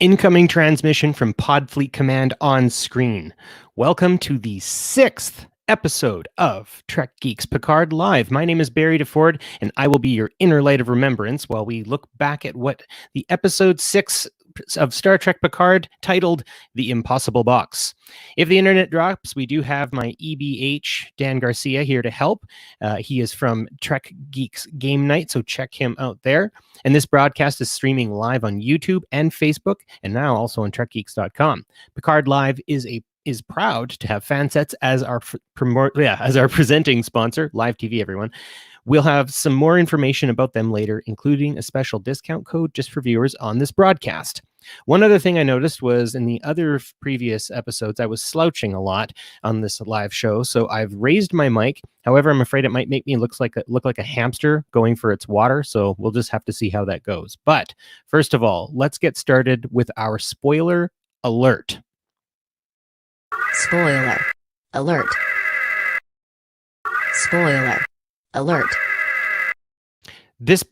Incoming transmission from Podfleet Command on screen. Welcome to the 6th episode of Trek Geeks Picard Live. My name is Barry DeFord, and I will be your inner light of remembrance while we look back at what the episode 6 of Star Trek Picard titled The Impossible Box. If the internet drops, we do have my EBH, Dan Garcia, here to help. He is from Trek Geeks Game Night, so check him out there. And this broadcast is streaming live on YouTube and Facebook, and now also on TrekGeeks.com. Picard Live is proud to have Fansets as our presenting sponsor. Live TV, everyone. We'll have some more information about them later, including a special discount code just for viewers on this broadcast. One other thing I noticed was in the other previous episodes, I was slouching a lot on this live show, so I've raised my mic. However, I'm afraid it might make me look like a hamster going for its water, so we'll just have to see how that goes. But first of all, let's get started with our spoiler alert. Spoiler alert. Spoiler alert. This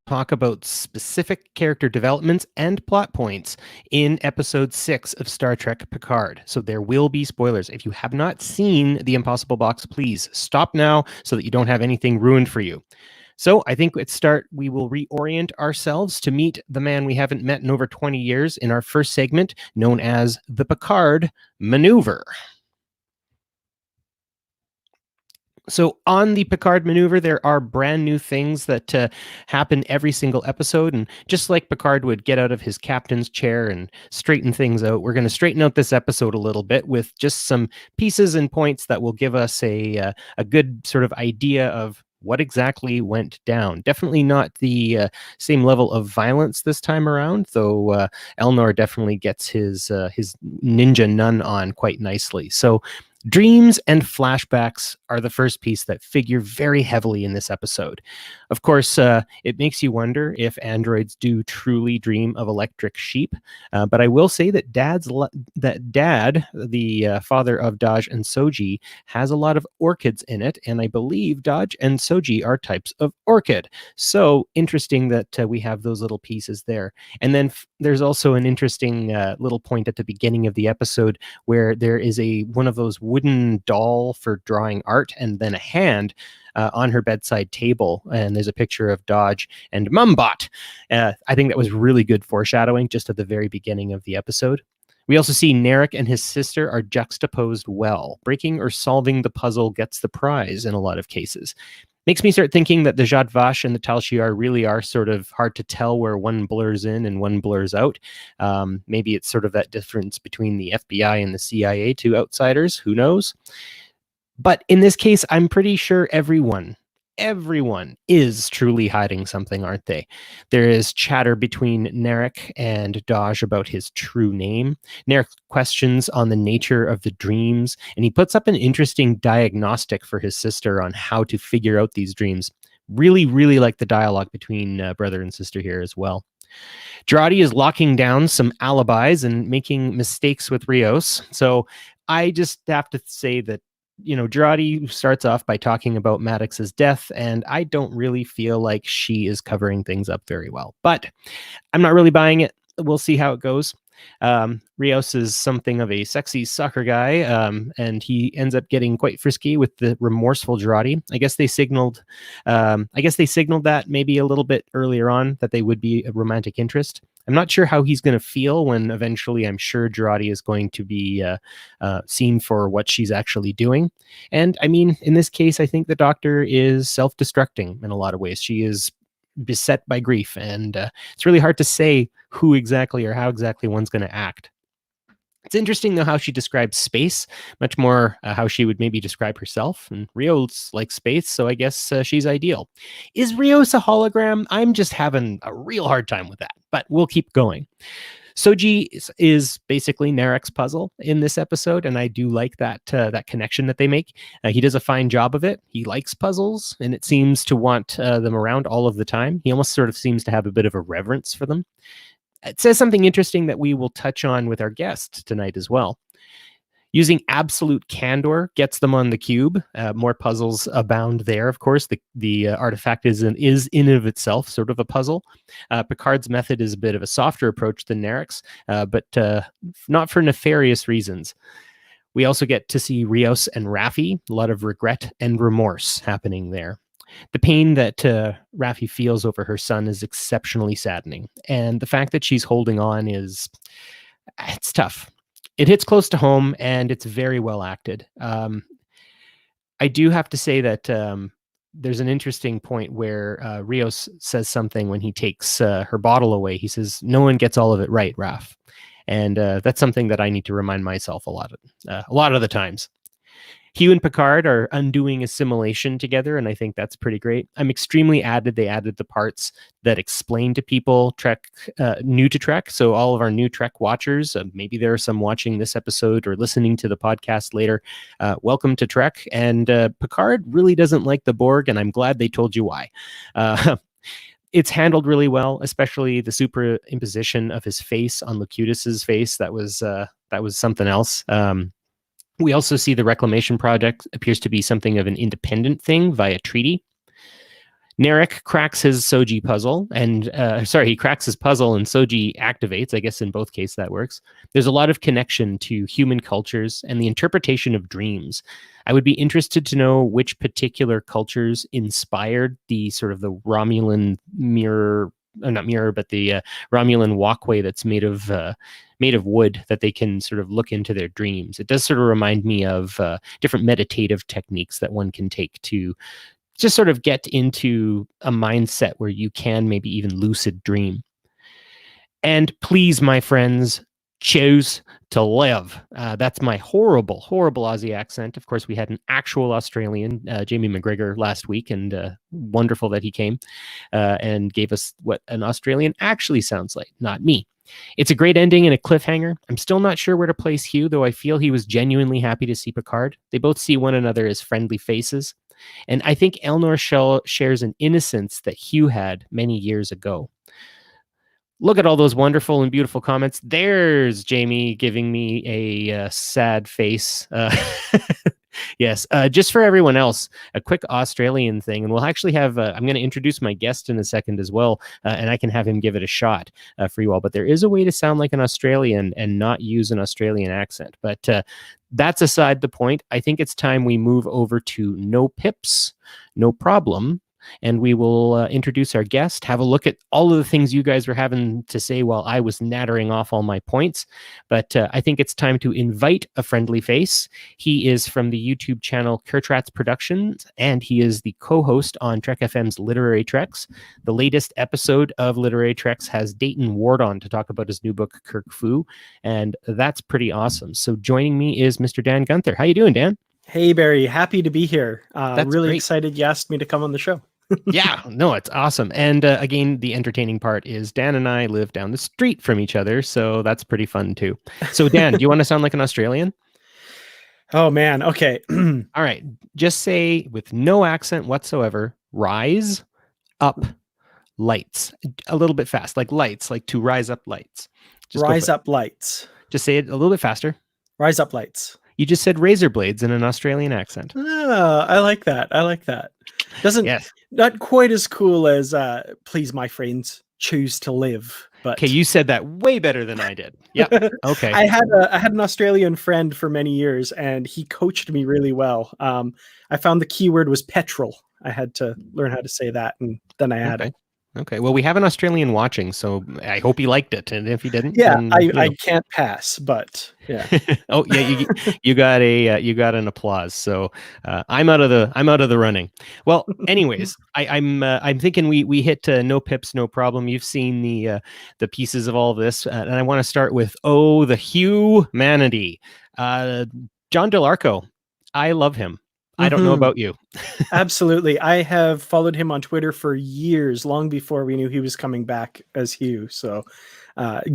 talk about specific character developments and plot points in episode 6 of Star Trek Picard. So there will be spoilers. If you have not seen The Impossible Box, please stop now so that you don't have anything ruined for you. So I think let's start. We will reorient ourselves to meet the man we haven't met in over 20 years in our first segment, known as the Picard Maneuver. So on the Picard Maneuver, there are brand new things that happen every single episode. And just like Picard would get out of his captain's chair and straighten things out, we're going to straighten out this episode a little bit with just some pieces and points that will give us a good sort of idea of what exactly went down. Definitely not the same level of violence this time around, though Elnor definitely gets his ninja nun on quite nicely. So dreams and flashbacks are the first piece that figure very heavily in this episode. Of course, it makes you wonder if androids do truly dream of electric sheep. But I will say that Dad, the father of Daj and Soji, has a lot of orchids in it, and I believe Daj and Soji are types of orchid. So interesting that we have those little pieces there. And then there's also an interesting little point at the beginning of the episode where there is one of those wooden doll for drawing art and then a hand on her bedside table, and there's a picture of Dodge and Mumbot. I think that was really good foreshadowing just at the very beginning of the episode. We also see Narek and his sister are juxtaposed well. Breaking or solving the puzzle gets the prize in a lot of cases. Makes me start thinking that the Zhat Vash and the Tal Shiar really are sort of hard to tell where one blurs in and one blurs out. Maybe it's sort of that difference between the FBI and the CIA to outsiders. Who knows? But in this case, I'm pretty sure everyone is truly hiding something, aren't they? There is chatter between Narek and Daj about his true name. Narek questions on the nature of the dreams, and he puts up an interesting diagnostic for his sister on how to figure out these dreams. Really, really like the dialogue between brother and sister here as well. Jurati is locking down some alibis and making mistakes with Rios. So I just have to say that Jurati starts off by talking about Maddox's death, and I don't really feel like she is covering things up very well. But I'm not really buying it. We'll see how it goes. Rios is something of a sexy soccer guy, and he ends up getting quite frisky with the remorseful Jurati. I guess they signaled that maybe a little bit earlier on that they would be a romantic interest. I'm not sure how he's going to feel when eventually I'm sure Jurati is going to be seen for what she's actually doing. And I mean, in this case, I think the Doctor is self-destructing in a lot of ways. She is beset by grief, and it's really hard to say who exactly or how exactly one's going to act. It's interesting, though, how she describes space, much more how she would maybe describe herself. And Rios likes space, so I guess she's ideal. Is Rios a hologram? I'm just having a real hard time with that, but we'll keep going. Soji is basically Narek's puzzle in this episode, and I do like that connection that they make. He does a fine job of it. He likes puzzles, and it seems to want them around all of the time. He almost sort of seems to have a bit of a reverence for them. It says something interesting that we will touch on with our guest tonight as well. Using absolute candor gets them on the cube. More puzzles abound there, of course. The artifact is in and of itself sort of a puzzle. Picard's method is a bit of a softer approach than Narek's, but not for nefarious reasons. We also get to see Rios and Raffi, a lot of regret and remorse happening there. The pain that Raffi feels over her son is exceptionally saddening. And the fact that she's holding on it's tough. It hits close to home, and it's very well acted. I do have to say that there's an interesting point where Rios says something when he takes her bottle away. He says, "No one gets all of it right, Raph." And that's something that I need to remind myself a lot of the times. Hugh and Picard are undoing assimilation together, and I think that's pretty great. I'm extremely they added the parts that explain to people Trek, new to Trek. So all of our new Trek watchers, maybe there are some watching this episode or listening to the podcast later. Welcome to Trek. And Picard really doesn't like the Borg, and I'm glad they told you why. It's handled really well, especially the superimposition of his face on Locutus's face. That was something else. We also see the Reclamation Project appears to be something of an independent thing via treaty. Narek cracks his Soji puzzle, and he cracks his puzzle and Soji activates. I guess in both cases that works. There's a lot of connection to human cultures and the interpretation of dreams. I would be interested to know which particular cultures inspired the sort of the Romulan mirror, not mirror, but the Romulan walkway that's made of wood that they can sort of look into their dreams. It does sort of remind me of different meditative techniques that one can take to just sort of get into a mindset where you can maybe even lucid dream. And please, my friends, choose to live. That's my horrible, horrible Aussie accent. Of course, we had an actual Australian, Jamie McGregor, last week, and wonderful that he came and gave us what an Australian actually sounds like, not me. It's a great ending and a cliffhanger. I'm still not sure where to place Hugh, though I feel he was genuinely happy to see Picard. They both see one another as friendly faces. And I think Elnor shares an innocence that Hugh had many years ago. Look at all those wonderful and beautiful comments. There's Jamie giving me a sad face. Yes, just for everyone else, a quick Australian thing. And we'll actually have, I'm going to introduce my guest in a second as well, and I can have him give it a shot for you all. But there is a way to sound like an Australian and not use an Australian accent. But that's aside the point. I think it's time we move over to No Pips, No Problem. And we will introduce our guest, have a look at all of the things you guys were having to say while I was nattering off all my points. But I think it's time to invite a friendly face. He is from the YouTube channel Kurtratz Productions, and he is the co-host on Trek FM's Literary Treks. The latest episode of Literary Treks has Dayton Ward on to talk about his new book, Kirk Fu, and that's pretty awesome. So joining me is Mr. Dan Gunther. How you doing, Dan? Hey, Barry. Happy to be here. Really great. excited you asked me to come on the show. Yeah, no, it's awesome. And again, the entertaining part is Dan and I live down the street from each other, so that's pretty fun too. So Dan, do you want to sound like an Australian? Oh, man. Okay. All right. Just say with no accent whatsoever, rise up lights. A little bit fast, like lights, like to rise up lights. Just rise up lights. Just say it a little bit faster. Rise up lights. You just said razor blades in an Australian accent. I like that. I like that. Not quite as cool as please, my friends, choose to live. But okay, you said that way better than I did. Yeah. Okay. I had an Australian friend for many years, and he coached me really well. I found the keyword was petrol. I had to learn how to say that, and then I had it. Okay. Well, we have an Australian watching, so I hope he liked it. And if he didn't, yeah, then, I can't pass. But yeah. Oh yeah, you got an applause. So I'm out of the running. Well, anyways, I'm thinking we hit no pips, no problem. You've seen the pieces of all of this, and I want to start with the humanity. John DeLarco, I love him. I don't know about you. Absolutely. I have followed him on Twitter for years, long before we knew he was coming back as Hugh. So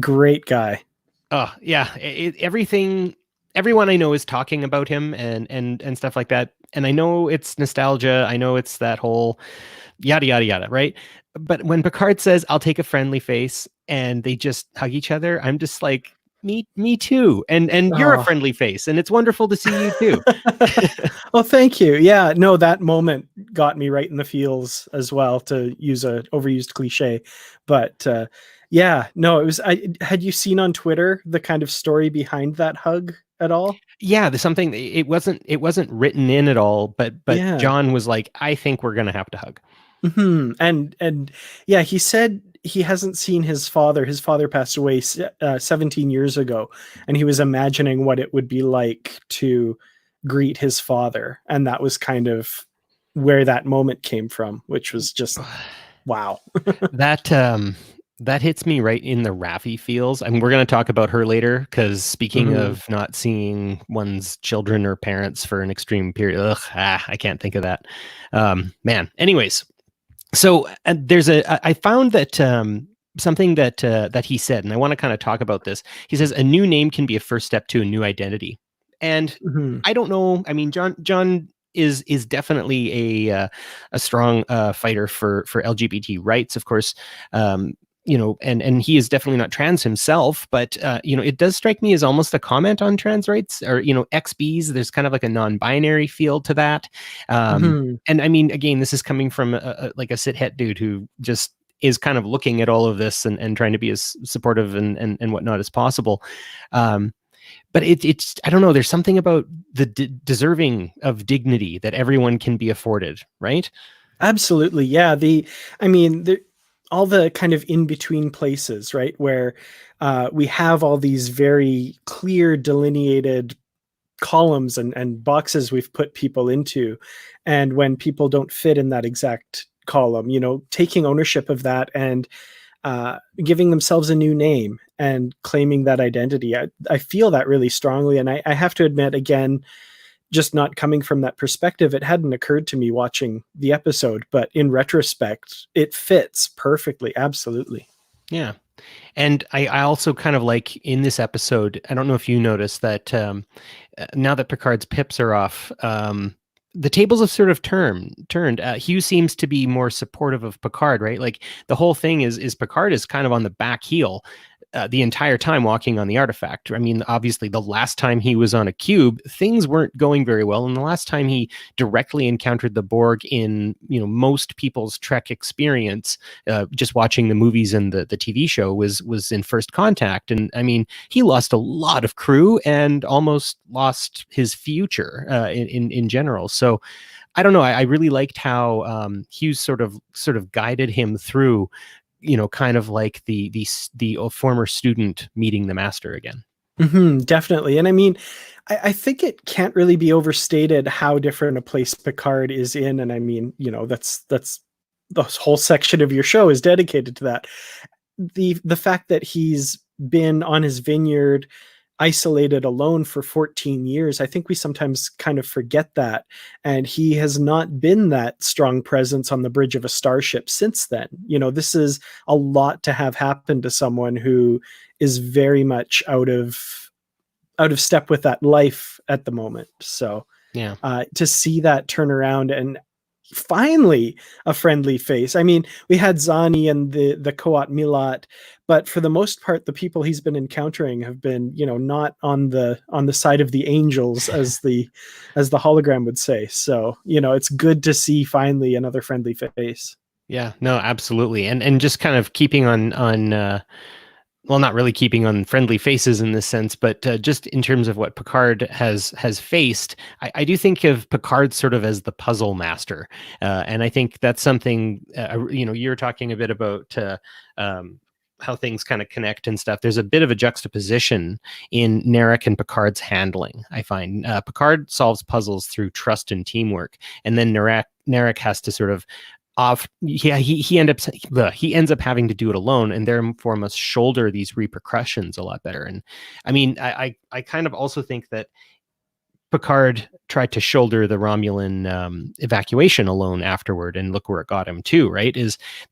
great guy. Oh, yeah. Everyone I know is talking about him and stuff like that. And I know it's nostalgia. I know it's that whole yada, yada, yada, right? But when Picard says, I'll take a friendly face, and they just hug each other, I'm just like, Me too. And you're a Oh. friendly face, and it's wonderful to see you too. Well, thank you. Yeah, no, that moment got me right in the feels as well, to use a overused cliche. But yeah, no, it was. I had you seen on Twitter the kind of story behind that hug at all? Yeah, there's something. It wasn't written in at all, but Yeah. John was like, I think we're gonna have to hug. And yeah, he said he hasn't seen his father. His father passed away 17 years ago, and he was imagining what it would be like to greet his father, and that was kind of where that moment came from, which was just wow. That that hits me right in the Raffi feels. I mean, we're going to talk about her later because speaking Mhm. of not seeing one's children or parents for an extreme period, I can't think of that. Man. Anyways, so I found that something that he said, and I want to kind of talk about this. He says a new name can be a first step to a new identity, and Mhm. I don't know. I mean, John is definitely a strong fighter for LGBT rights, of course. And he is definitely not trans himself, but it does strike me as almost a comment on trans rights, or XBs. There's kind of like a non-binary feel to that. Mhm. And I mean, again, this is coming from like a sit-het dude who just is kind of looking at all of this and trying to be as supportive and whatnot as possible. But it's I don't know. There's something about the deserving of dignity that everyone can be afforded, right? Absolutely. Yeah. I mean, all the kind of in between places, right? Where we have all these very clear delineated columns and boxes we've put people into. And when people don't fit in that exact column, taking ownership of that and giving themselves a new name and claiming that identity. I feel that really strongly. And I have to admit, again, just not coming from that perspective, it hadn't occurred to me watching the episode, but in retrospect, it fits perfectly. Absolutely. Yeah. And I also kind of like in this episode, I don't know if you noticed that now that Picard's pips are off, the tables have sort of turned. Hugh seems to be more supportive of Picard, right? Like the whole thing is Picard is kind of on the back heel the entire time walking on the artifact. I mean, obviously, the last time he was on a cube, things weren't going very well, and the last time he directly encountered the Borg in most people's Trek experience, just watching the movies and the TV show was in First Contact, and I mean, he lost a lot of crew and almost lost his future in general. So I don't know. I really liked how Hughes sort of guided him through, kind of like the former student meeting the master again. Definitely. And I mean, I think it can't really be overstated how different a place Picard is in. And I mean, that's the whole section of your show is dedicated to that. The fact that he's been on his vineyard isolated alone for 14 years, I think we sometimes kind of forget that. And he has not been that strong presence on the bridge of a starship since then. This is a lot to have happen to someone who is very much out of step with that life at the moment. So Yeah. to see that turn around and finally a friendly face. I mean, we had Zani and the Koat Milat, but for the most part, the people he's been encountering have been, not on the side of the angels, as the hologram would say. So, it's good to see finally another friendly face. Yeah, no, absolutely. And just kind of keeping on well, not really keeping on friendly faces in this sense, but just in terms of what Picard has faced, I do think of Picard sort of as the puzzle master, and I think that's something. You're talking a bit about how things kind of connect and stuff. There's a bit of a juxtaposition in Narek and Picard's handling. I find Picard solves puzzles through trust and teamwork, and then Narek has to sort of he ends up having to do it alone, and therefore must shoulder these repercussions a lot better. And I mean, I kind of also think that Picard tried to shoulder the Romulan evacuation alone afterward, and look where it got him too. Right?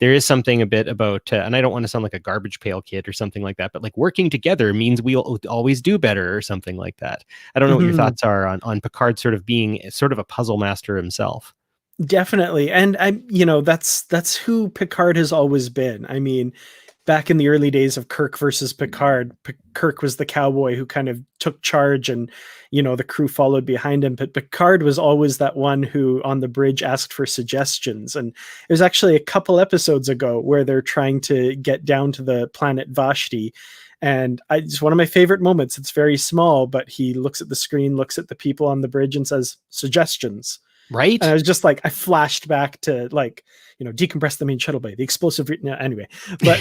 There is something a bit about, and I don't want to sound like a garbage pail kid or something like that, but like working together means we'll always do better or something like that. I don't know what your thoughts are on Picard sort of being sort of a puzzle master himself. Definitely. And that's who Picard has always been. I mean, back in the early days of Kirk versus Picard, Kirk was the cowboy who kind of took charge, and the crew followed behind him. But Picard was always that one who on the bridge asked for suggestions. And it was actually a couple episodes ago where they're trying to get down to the planet Vashti. And it's one of my favorite moments. It's very small, but he looks at the screen, looks at the people on the bridge, and says, "Suggestions." Right? And I was just like, I flashed back to decompress the main shuttle bay, the explosive. Anyway, but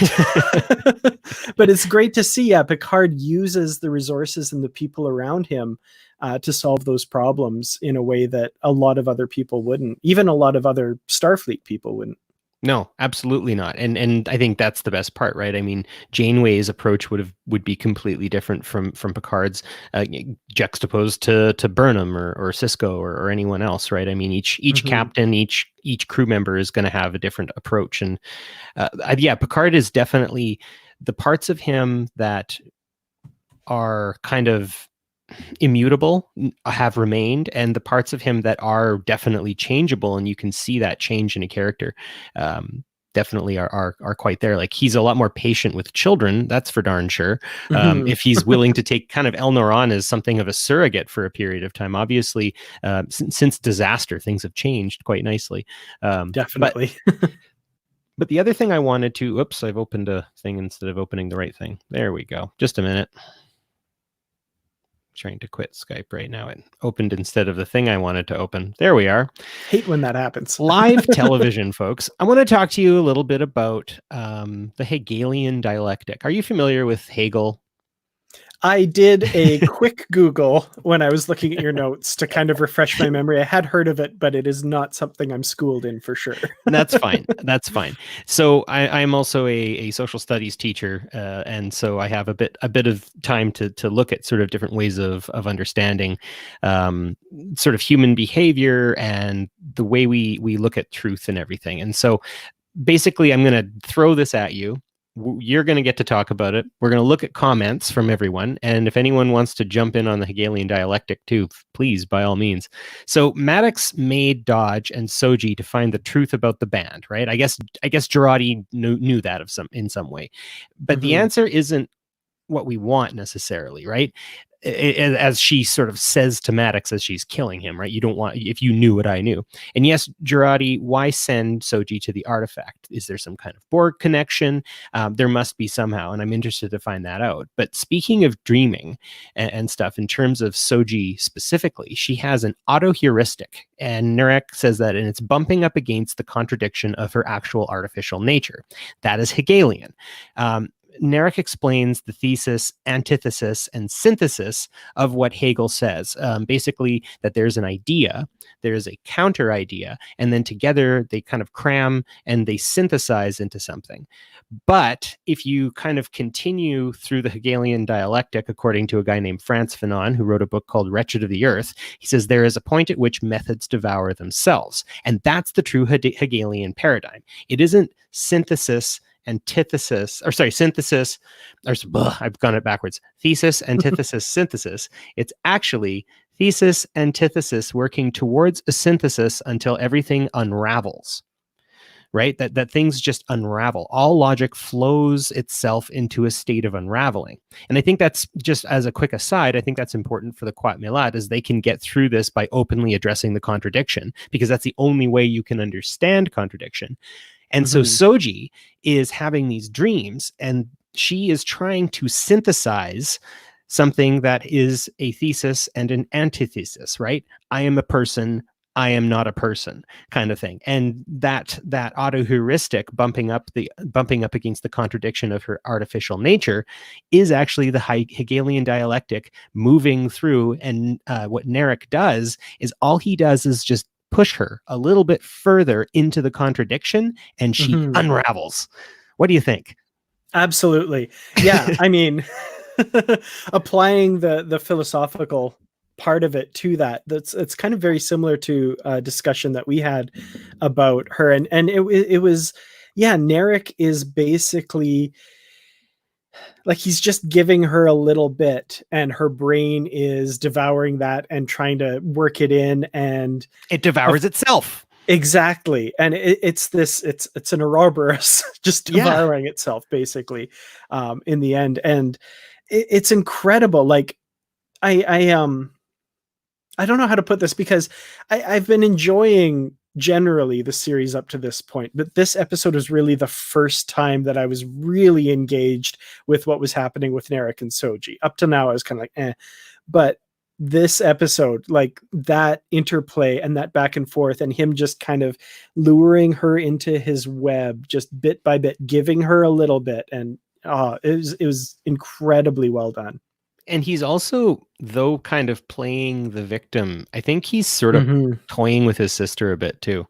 but it's great to see. Picard uses the resources and the people around him to solve those problems in a way that a lot of other people wouldn't. Even a lot of other Starfleet people wouldn't. No, absolutely not. And I think that's the best part, right? I mean, Janeway's approach would be completely different from Picard's, juxtaposed to Burnham or Cisco or anyone else, right? I mean, each captain, each crew member is going to have a different approach. And Picard is definitely the parts of him that are kind of immutable have remained, and the parts of him that are definitely changeable, and you can see that change in a character, definitely are quite there. Like, he's a lot more patient with children, that's for darn sure. If he's willing to take kind of Elnor on as something of a surrogate for a period of time. Obviously, since Disaster, things have changed quite nicely. Definitely. But the other thing I wanted to, I've opened a thing instead of opening the right thing. There we go. Just a minute. Trying to quit Skype right now. It opened instead of the thing I wanted to open. There we are. Hate when that happens. Live television, folks. I want to talk to you a little bit about the Hegelian dialectic. Are you familiar with Hegel? I did a quick Google when I was looking at your notes to kind of refresh my memory. I had heard of it, but it is not something I'm schooled in for sure. That's fine. That's fine. So I'm also a social studies teacher, and so I have a bit of time to look at sort of different ways of understanding sort of human behavior and the way we look at truth and everything. And so basically, I'm going to throw this at you. You're going to get to talk about it. We're going to look at comments from everyone. And if anyone wants to jump in on the Hegelian dialectic too, please, by all means. So Maddox made Dodge and Soji to find the truth about the band, right? I guess Girardi knew that in some way. But the answer isn't what we want necessarily, right? As she sort of says to Maddox as she's killing him, right? You don't want, if you knew what I knew. And yes, Girardi, why send Soji to the artifact? Is there some kind of Borg connection? There must be somehow, and I'm interested to find that out. But speaking of dreaming and stuff, in terms of Soji specifically, she has an autoheuristic, and Narek says that, and it's bumping up against the contradiction of her actual artificial nature. That is Hegelian. Narek explains the thesis, antithesis, and synthesis of what Hegel says. Basically, that there's an idea, there's a counter idea, and then together they kind of cram and they synthesize into something. But if you kind of continue through the Hegelian dialectic, according to a guy named Frantz Fanon, who wrote a book called Wretched of the Earth, he says there is a point at which methods devour themselves. And that's the true Hegelian paradigm. It isn't synthesis, synthesis, I've gone it backwards. Thesis, antithesis, synthesis. It's actually thesis, antithesis, working towards a synthesis until everything unravels, right? That things just unravel. All logic flows itself into a state of unraveling. And I think that's, just as a quick aside, I think that's important for the Quat Milat, is they can get through this by openly addressing the contradiction, because that's the only way you can understand contradiction. And so Soji is having these dreams, and she is trying to synthesize something that is a thesis and an antithesis, right? I am a person, I am not a person, kind of thing. And that autoheuristic bumping up against the contradiction of her artificial nature is actually the Hegelian dialectic moving through. And what Narek does is, all he does is just push her a little bit further into the contradiction, and she unravels. What do you think? Absolutely. Yeah. I mean, applying the philosophical part of it to that, it's kind of very similar to a discussion that we had about her. And it was, Narek is basically like, he's just giving her a little bit, and her brain is devouring that and trying to work it in, and it devours itself. Exactly. And it's an Ouroboros just Yeah. devouring itself basically, in the end. And it's incredible. Like I don't know how to put this, because I've been enjoying generally the series up to this point, but this episode was really the first time that I was really engaged with what was happening with Narek and Soji. Up to now, I was kind of like, eh. But this episode, like that interplay and that back and forth, and him just kind of luring her into his web, just bit by bit, giving her a little bit, and it was incredibly well done. And he's also, though, kind of playing the victim. I think he's sort of Mhm. toying with his sister a bit too.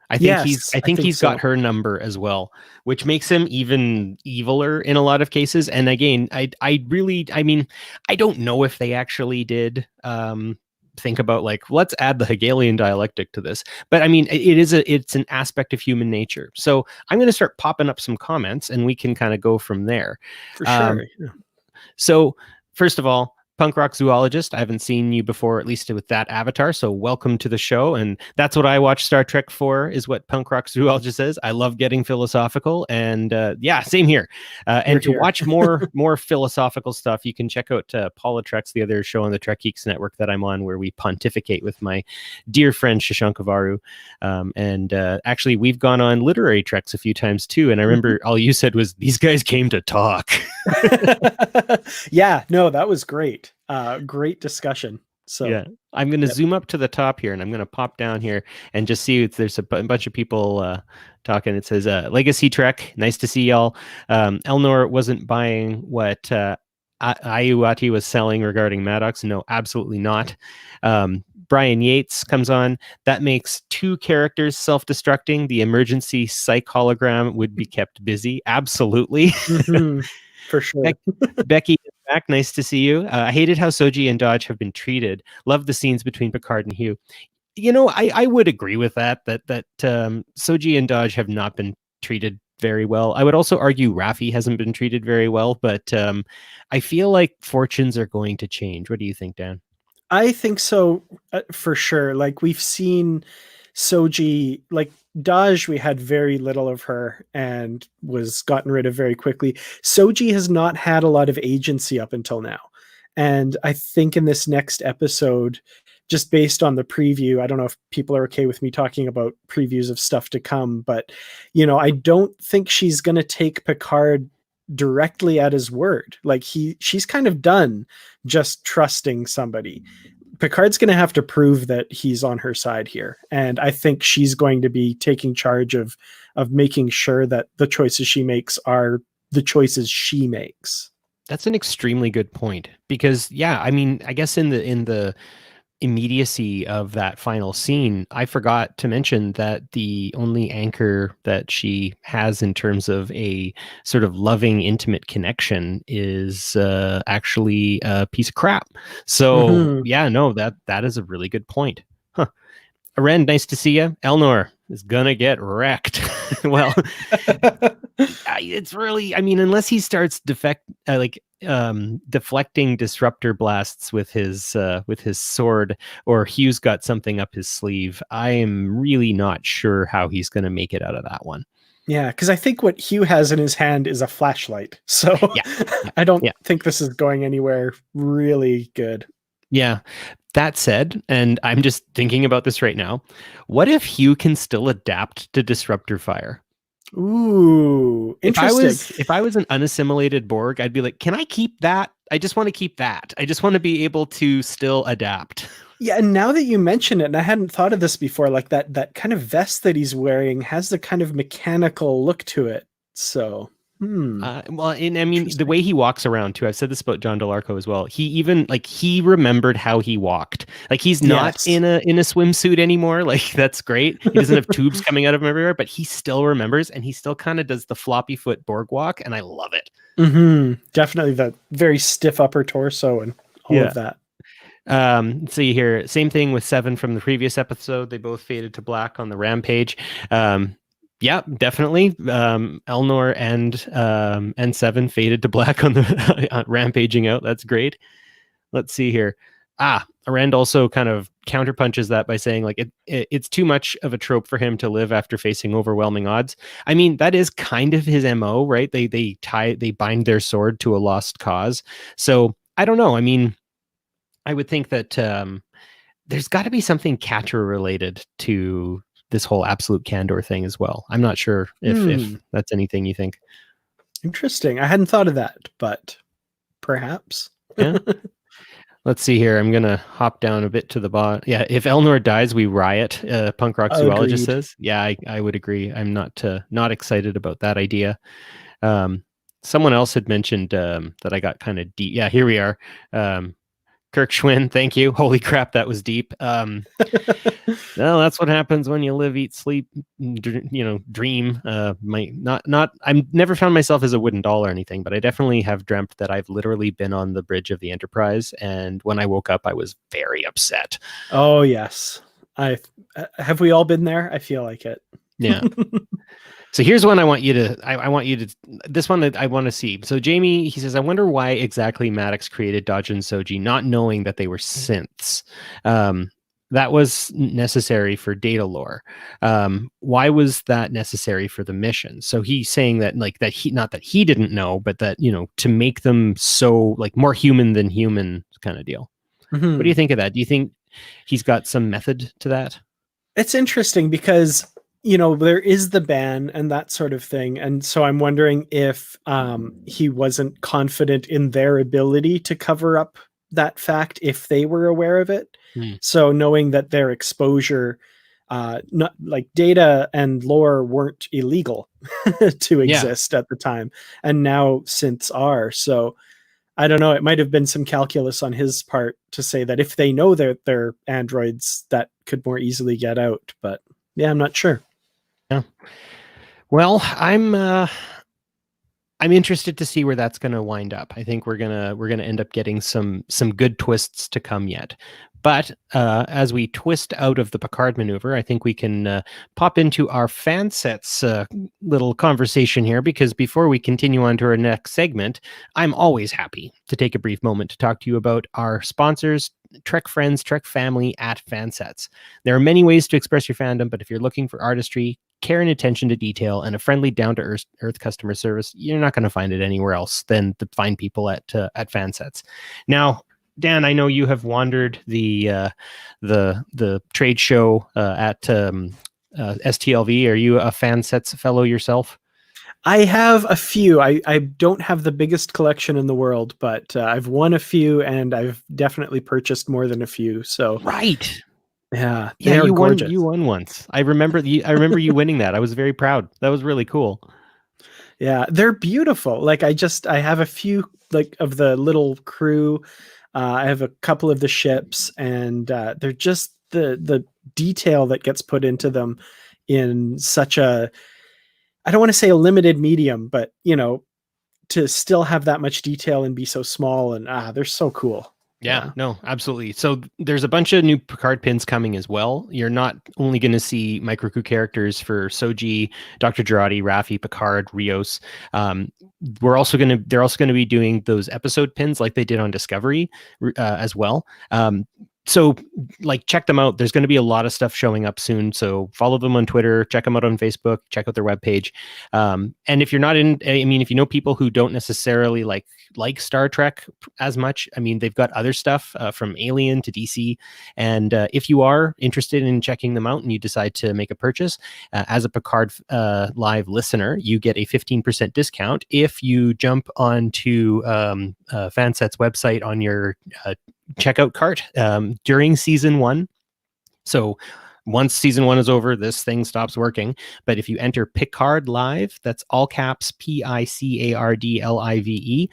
I think Yes, I he's think got so. her number as well, which makes him even eviler in a lot of cases. And again, I mean, I don't know if they actually did think about, like, let's add the Hegelian dialectic to this. But I mean, it's an aspect of human nature. So I'm going to start popping up some comments, and we can kind of go from there. For sure. Yeah. So, first of all, punk rock zoologist, I haven't seen you before, at least with that avatar. So welcome to the show. And that's what I watch Star Trek for, is what punk rock zoologist is. I love getting philosophical, and yeah, same here. And to watch more philosophical stuff, you can check out Paula Trek's, the other show on the Trek Geeks network that I'm on, where we pontificate with my dear friend Shashank Avaru. And actually, we've gone on literary treks a few times too. And I remember all you said was, these guys came to talk. Yeah, no, that was great. Great discussion. So yeah, I'm going to zoom up to the top here, and I'm going to pop down here and just see if there's a bunch of people talking. It says, Legacy Trek, nice to see y'all. Elnor wasn't buying what Ayuati was selling regarding Maddox. No, absolutely not. Brian Yates comes on. That makes two characters self-destructing. The emergency psych hologram would be kept busy. Absolutely. Mm-hmm. For sure. Becky is back. Nice to see you. I hated how Soji and Dodge have been treated. Love the scenes between Picard and Hugh. You know, I would agree with that Soji and Dodge have not been treated very well. I would also argue Raffi hasn't been treated very well, but I feel like fortunes are going to change. What do you think, Dan? I think so, for sure. Like, we've seen Soji, like Daj, we had very little of her and was gotten rid of very quickly. Soji has not had a lot of agency up until now. And I think in this next episode, just based on the preview, I don't know if people are okay with me talking about previews of stuff to come, but, you know, I don't think she's going to take Picard directly at his word. Like, she's kind of done just trusting somebody. Picard's going to have to prove that he's on her side here. And I think she's going to be taking charge of making sure that the choices she makes are the choices she makes. That's an extremely good point, because yeah, I mean, I guess in the immediacy of that final scene, I forgot to mention that the only anchor that she has in terms of a sort of loving, intimate connection is actually a piece of crap. So yeah, no, that is a really good point. Huh. Aren, nice to see you. Elnor is gonna get wrecked. Well, it's really, I mean, unless he starts deflecting disruptor blasts with his sword, or Hugh's got something up his sleeve, I am really not sure how he's going to make it out of that one. Yeah, because I think what Hugh has in his hand is a flashlight. So yeah. I don't think this is going anywhere really good. Yeah. That said, and I'm just thinking about this right now, what if Hugh can still adapt to disruptor fire? Ooh, interesting. If I was an unassimilated Borg, I'd be like, can I keep that? I just want to keep that. I just want to be able to still adapt. Yeah, and now that you mention it, and I hadn't thought of this before, like that kind of vest that he's wearing has the kind of mechanical look to it. So, well, and I mean, the way he walks around too, I've said this about John DeLarco as well. He even, like, he remembered how he walked. Like, he's not in a swimsuit anymore. Like, that's great. He doesn't have tubes coming out of him everywhere, but he still remembers, and he still kind of does the floppy foot Borg walk, and I love it. Definitely that very stiff upper torso and all of that. Let's see here. Same thing with Seven from the previous episode. They both faded to black on the Rampage. Yeah, definitely. Elnor and Seven faded to black on the rampaging out. That's great. Let's see here. Arend also kind of counterpunches that by saying like it's too much of a trope for him to live after facing overwhelming odds. I mean, that is kind of his MO, right? They bind their sword to a lost cause. So I don't know. I mean, I would think that there's got to be something catcher related to this whole absolute candor thing as well. I'm not sure if that's anything you think. Interesting. I hadn't thought of that, but perhaps. Yeah. Let's see here. I'm gonna hop down a bit to the bottom. Yeah, if Elnor dies, we riot. Punk rock zoologist says. Yeah, I would agree. I'm not excited about that idea. Someone else had mentioned that I got kind of deep. Yeah, here we are. Kirk Schwinn, thank you. Holy crap, that was deep. Well, that's what happens when you live, eat, sleep, dream. I've never found myself as a wooden doll or anything, but I definitely have dreamt that I've literally been on the bridge of the Enterprise, and when I woke up, I was very upset. Oh yes, have we all been there? I feel like it. Yeah. So here's one I want you to this one that I want to see. So Jamie, he says, I wonder why exactly Maddox created Dodge and Soji, not knowing that they were synths. That was necessary for data lore. Why was that necessary for the mission? So he's saying that not that he didn't know, but that, to make them so like more human than human kind of deal. Mm-hmm. What do you think of that? Do you think he's got some method to that? It's interesting because there is the ban and that sort of thing. And so I'm wondering if he wasn't confident in their ability to cover up that fact if they were aware of it. So knowing that their exposure, not like data and lore weren't illegal to exist at the time. And now synths are. So I don't know. It might have been some calculus on his part to say that if they know they're androids, that could more easily get out. But yeah, I'm not sure. Yeah. Well, I'm interested to see where that's going to wind up. I think we're gonna end up getting some good twists to come yet. But as we twist out of the Picard maneuver, I think we can pop into our fan sets little conversation here, because before we continue on to our next segment, I'm always happy to take a brief moment to talk to you about our sponsors, Trek friends, Trek family at Fansets. There are many ways to express your fandom, but if you're looking for artistry, care and attention to detail, and a friendly, down-to-earth customer service, you're not going to find it anywhere else than to find people at Fansets. Now, Dan, I know you have wandered the trade show at STLV. Are you a Fansets fellow yourself? I have a few. I don't have the biggest collection in the world, but I've won a few, and I've definitely purchased more than a few. So right. Yeah, you won once. I remember you winning that. I was very proud. That was really cool. Yeah, they're beautiful. Like I have a few like of the little crew. I have a couple of the ships, and they're just the detail that gets put into them in such a, I don't want to say a limited medium, but to still have that much detail and be so small, and they're so cool. Yeah, no, absolutely. So there's a bunch of new Picard pins coming as well. You're not only going to see microcrew characters for Soji, Dr. Jurati, Raffi, Picard, Rios. They're also going to be doing those episode pins like they did on Discovery as well. So check them out. There's going to be a lot of stuff showing up soon. So follow them on Twitter, check them out on Facebook, check out their webpage. And if you're not if you know people who don't necessarily like Star Trek as much, they've got other stuff from Alien to DC. And if you are interested in checking them out and you decide to make a purchase as a Picard Live listener, you get a 15% discount if you jump onto Fanset's website on your checkout cart during season 1. So once season 1 is over, this thing stops working. But if you enter Picard Live, that's all caps PICARDLIVE,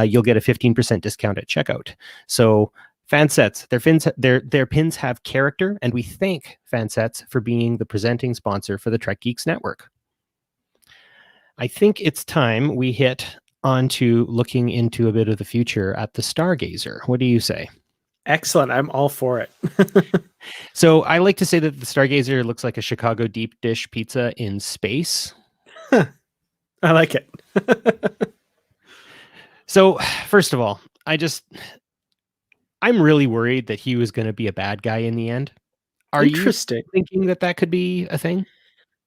you'll get a 15% discount at checkout. So Fansets, their pins have character, and we thank Fansets for being the presenting sponsor for the Trek Geeks Network. I think it's time we hit onto looking into a bit of the future at the Stargazer. What do you say? Excellent. I'm all for it. So I like to say that the Stargazer looks like a Chicago deep dish pizza in space. I like it. So first of all, I'm really worried that he was going to be a bad guy in the end. Are you Interesting. thinking that that could be a thing?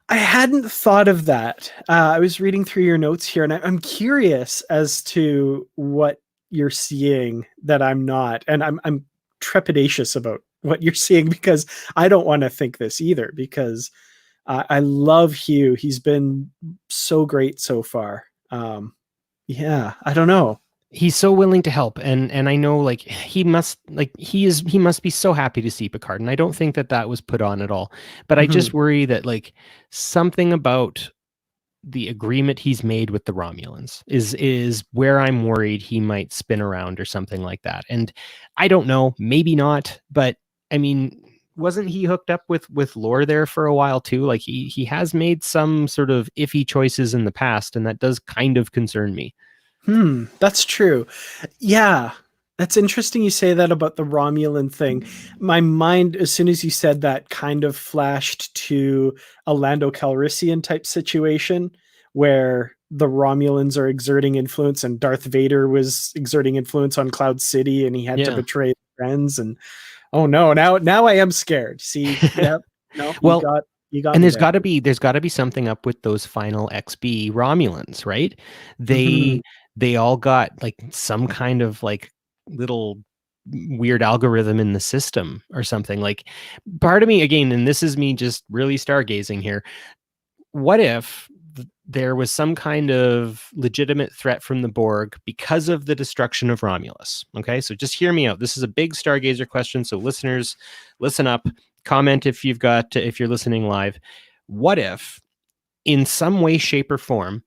I hadn't thought of that. I was reading through your notes here, and I'm curious as to what you're seeing that I'm not, and I'm trepidatious about what you're seeing because I don't want to think this either. Because I love Hugh; he's been so great so far. Yeah, I don't know. He's so willing to help, and I know like he must be so happy to see Picard, and I don't think that that was put on at all. But I just worry that like something about the agreement he's made with the Romulans is where I'm worried he might spin around or something like that. And I don't know, maybe not, but I mean, wasn't he hooked up with Lore there for a while too? Like he has made some sort of iffy choices in the past, and that does kind of concern me. That's true. Yeah, that's interesting you say that about the Romulan thing. My mind, as soon as you said that, kind of flashed to a Lando Calrissian type situation where the Romulans are exerting influence and Darth Vader was exerting influence on Cloud City and he had to betray friends. And oh no, now I am scared. See, yep, no, Well, you got and me there's got to be something up with those final XB Romulans, right? there. They all got like some kind of like little weird algorithm in the system or something. Like part of me again, and this is me just really stargazing here. What if there was some kind of legitimate threat from the Borg because of the destruction of Romulus? Okay, so just hear me out. This is a big stargazer question, so listeners, listen up. Comment if you're listening live. What if, in some way, shape, or form,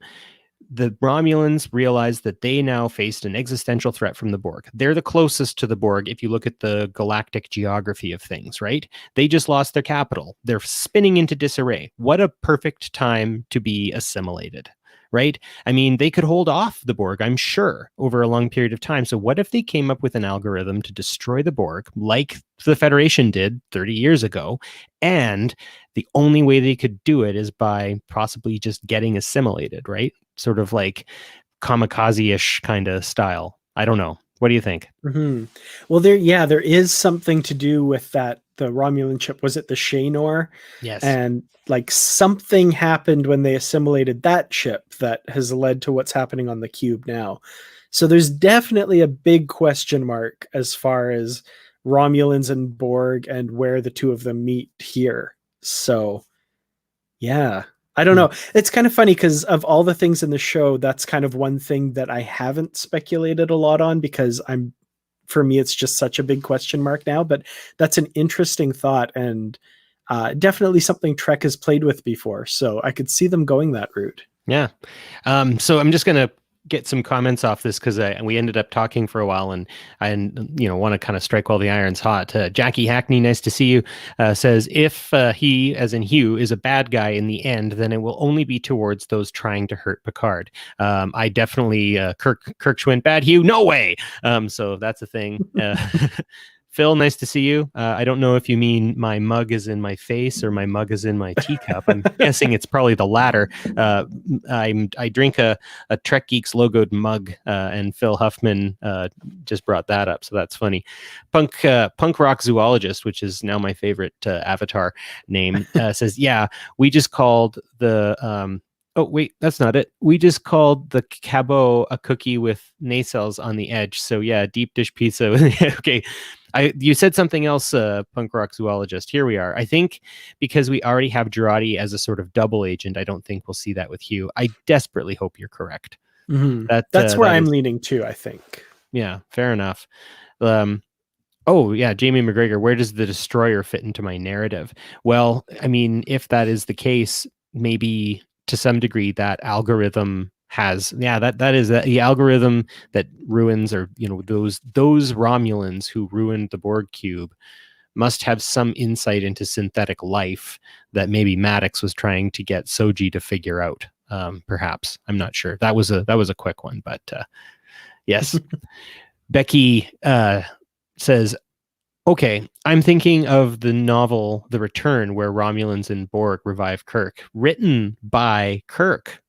the Romulans realized that they now faced an existential threat from the Borg? They're the closest to the Borg if you look at the galactic geography of things, right? They just lost their capital. They're spinning into disarray. What a perfect time to be assimilated, right? I mean, they could hold off the Borg, I'm sure, over a long period of time. So what if they came up with an algorithm to destroy the Borg like the Federation did 30 years ago, and the only way they could do it is by possibly just getting assimilated, right? Sort of like kamikaze-ish kind of style. I don't know. What do you think? Well, there is something to do with that. The Romulan chip, was it the Shaynor? Yes. And like something happened when they assimilated that chip that has led to what's happening on the cube now. So there's definitely a big question mark as far as Romulans and Borg and where the two of them meet here. So yeah, I don't know. It's kind of funny because of all the things in the show, that's kind of one thing that I haven't speculated a lot on because for me, it's just such a big question mark now. But that's an interesting thought and definitely something Trek has played with before. So I could see them going that route. Yeah. So I'm just going to get some comments off this because we ended up talking for a while, and I want to kind of strike while the iron's hot. Jackie Hackney, nice to see you, says if he, as in Hugh, is a bad guy in the end, then it will only be towards those trying to hurt Picard. I definitely Kirk Schwinn, bad Hugh, no way. So that's a thing. Phil, nice to see you. I don't know if you mean my mug is in my face or my mug is in my teacup. I'm guessing it's probably the latter. I drink a Trek Geeks logoed mug, and Phil Huffman just brought that up, so that's funny. Punk rock zoologist, which is now my favorite avatar name, says, "Yeah, we just called the." Oh, wait, that's not it. We just called the cabot a cookie with nacelles on the edge. So yeah, deep dish pizza. Okay. You said something else, punk rock zoologist. Here we are. I think because we already have Girardi as a sort of double agent, I don't think we'll see that with Hugh. I desperately hope you're correct. That's where I'm leaning to, I think. Yeah, fair enough. Oh, yeah, Jamie McGregor, where does the destroyer fit into my narrative? Well, I mean, if that is the case, maybe to some degree that algorithm has, that is the algorithm that ruins, or those Romulans who ruined the Borg cube must have some insight into synthetic life that maybe Maddox was trying to get Soji to figure out. Perhaps, I'm not sure. That was a quick one, but yes. Becky says, okay, I'm thinking of the novel The Return, where Romulans and Borg revive Kirk, written by Kirk.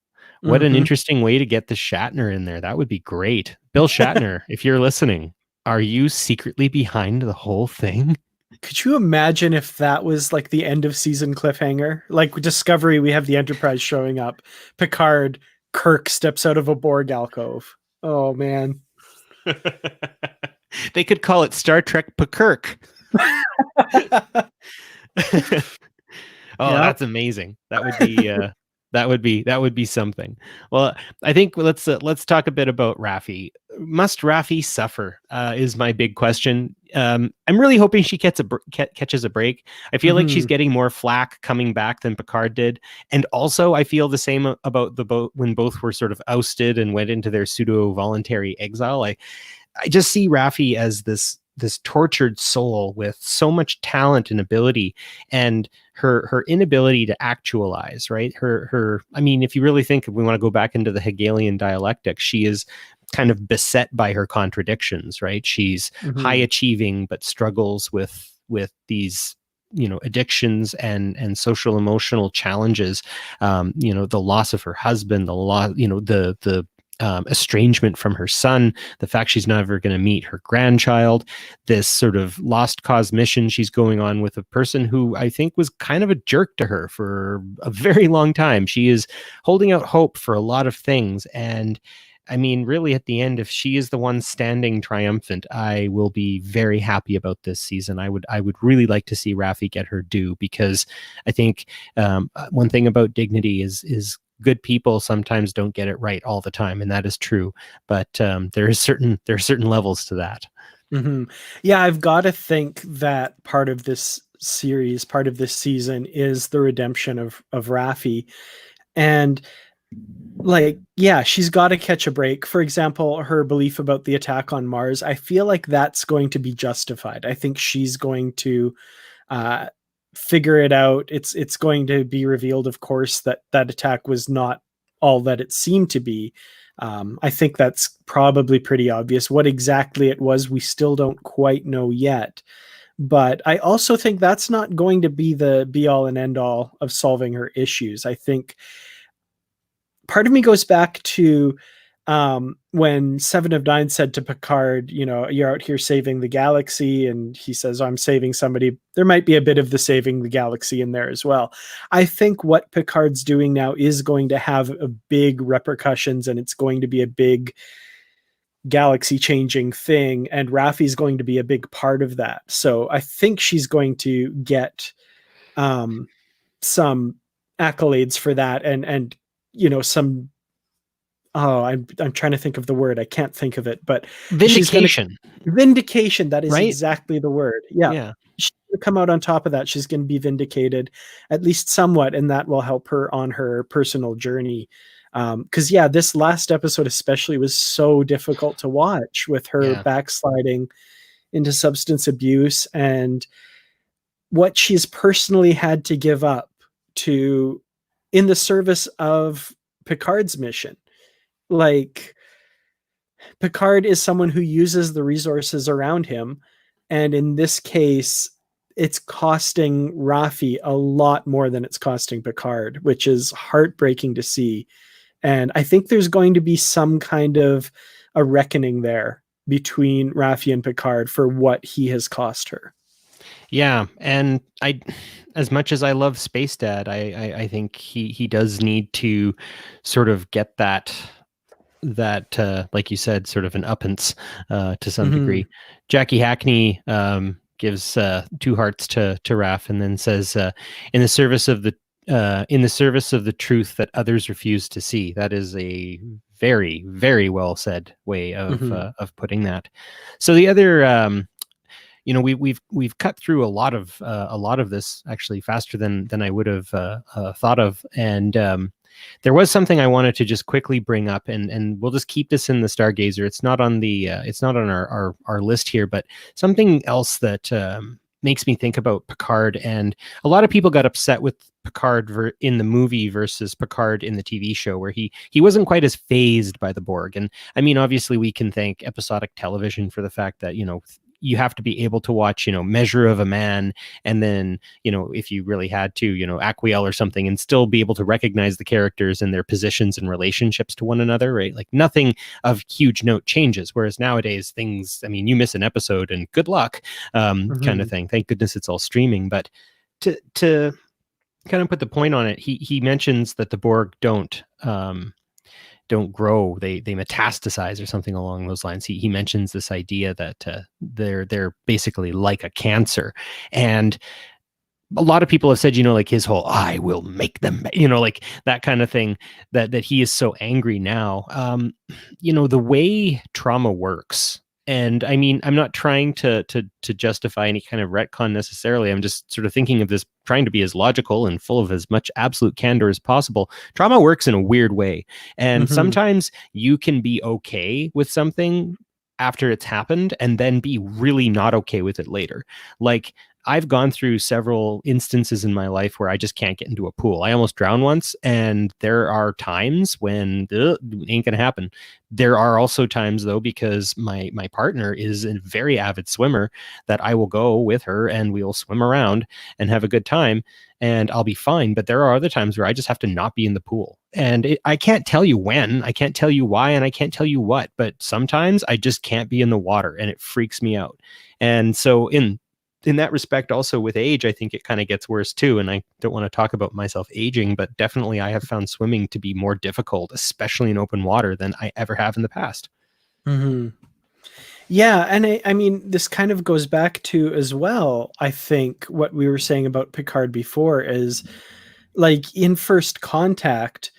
What an interesting way to get the Shatner in there. That would be great. Bill Shatner, if you're listening, Are you secretly behind the whole thing? Could you imagine if that was like the end of season cliffhanger? Like Discovery, we have the Enterprise showing up. Picard, Kirk steps out of a Borg alcove. Oh man. They could call it Star Trek Picard. Oh, Yeah. that's amazing. That would be that would be something. Well, I think let's talk a bit about Raffi. Must Raffi suffer? Is my big question. I'm really hoping she catches a break. I feel like she's getting more flack coming back than Picard did, and also I feel the same about the boat when both were sort of ousted and went into their pseudo voluntary exile. I just see Raffi as this tortured soul with so much talent and ability, and her inability to actualize, right? I mean, if you really think, if we want to go back into the Hegelian dialectic, she is kind of beset by her contradictions, right? She's high achieving but struggles with these addictions and social emotional challenges, the loss of her husband, the loss, the estrangement from her son, the fact she's never going to meet her grandchild, this sort of lost cause mission she's going on with a person who I think was kind of a jerk to her for a very long time. She is holding out hope for a lot of things. And I mean, really, at the end, if she is the one standing triumphant, I will be very happy about this season. I would really like to see Raffi get her due, because I think one thing about Dignity is good people sometimes don't get it right all the time, and that is true. But there are certain levels to that. Yeah, I've got to think that part of this series, part of this season, is the redemption of Raffi, and like, yeah, she's got to catch a break. For example, her belief about the attack on Mars, I feel like that's going to be justified. I think she's going to figure it out. It's going to be revealed, of course, that attack was not all that it seemed to be. I think that's probably pretty obvious. What exactly it was, we still don't quite know yet. But I also think that's not going to be the be all and end all of solving her issues. I think part of me goes back to when Seven of Nine said to Picard, you're out here saving the galaxy. And he says, I'm saving somebody. There might be a bit of the saving the galaxy in there as well. I think what Picard's doing now is going to have a big repercussions, and it's going to be a big galaxy changing thing. And Raffi's going to be a big part of that. So I think she's going to get some accolades for that, and some I'm trying to think of the word. I can't think of it, but Vindication. Vindication. That is right? Exactly the word. Yeah. She's going to come out on top of that. She's going to be vindicated, at least somewhat, and that will help her on her personal journey. Because this last episode especially was so difficult to watch, with her backsliding into substance abuse and what she's personally had to give up to in the service of Picard's mission. Like, Picard is someone who uses the resources around him, and in this case, it's costing Raffi a lot more than it's costing Picard, which is heartbreaking to see. And I think there's going to be some kind of a reckoning there between Raffi and Picard for what he has cost her. Yeah, and as much as I love Space Dad, I think he does need to sort of get that like you said, sort of an uppance to some degree. Jackie Hackney gives 2 hearts to Raph, and then says, in the service of the truth that others refuse to see. That is a very, very well said way of putting that. So the other we've cut through a lot of this actually faster than I would have thought of, and there was something I wanted to just quickly bring up, and we'll just keep this in the Stargazer. It's not on our list here, but something else that makes me think about Picard. And a lot of people got upset with Picard in the movie versus Picard in the TV show, where he wasn't quite as phased by the Borg. And I mean, obviously we can thank episodic television for the fact that, you have to be able to watch, Measure of a Man, and then, if you really had to, Aquiel or something, and still be able to recognize the characters and their positions and relationships to one another, right? Like nothing of huge note changes. Whereas nowadays things, I mean, you miss an episode and good luck, kind of thing. Thank goodness it's all streaming. But to kind of put the point on it, he mentions that the Borg don't grow, they metastasize or something along those lines. He mentions this idea that they're basically like a cancer, and a lot of people have said, like his whole "I will make them," like that kind of thing, that he is so angry now. The way trauma works. And I mean, I'm not trying to justify any kind of retcon necessarily. I'm just sort of thinking of this, trying to be as logical and full of as much absolute candor as possible. Trauma works in a weird way. And sometimes you can be okay with something after it's happened and then be really not okay with it later. Like, I've gone through several instances in my life where I just can't get into a pool. I almost drowned once, and there are times when it ain't gonna happen. There are also times, though, because my partner is a very avid swimmer, that I will go with her and we'll swim around and have a good time, and I'll be fine. But there are other times where I just have to not be in the pool. And I can't tell you when, I can't tell you why, and I can't tell you what, but sometimes I just can't be in the water and it freaks me out. And so in that respect, also with age, I think it kind of gets worse too. And I don't want to talk about myself aging, but definitely I have found swimming to be more difficult, especially in open water, than I ever have in the past. Yeah. And I mean, this kind of goes back to as well, I think what we were saying about Picard before is, like, in First Contact,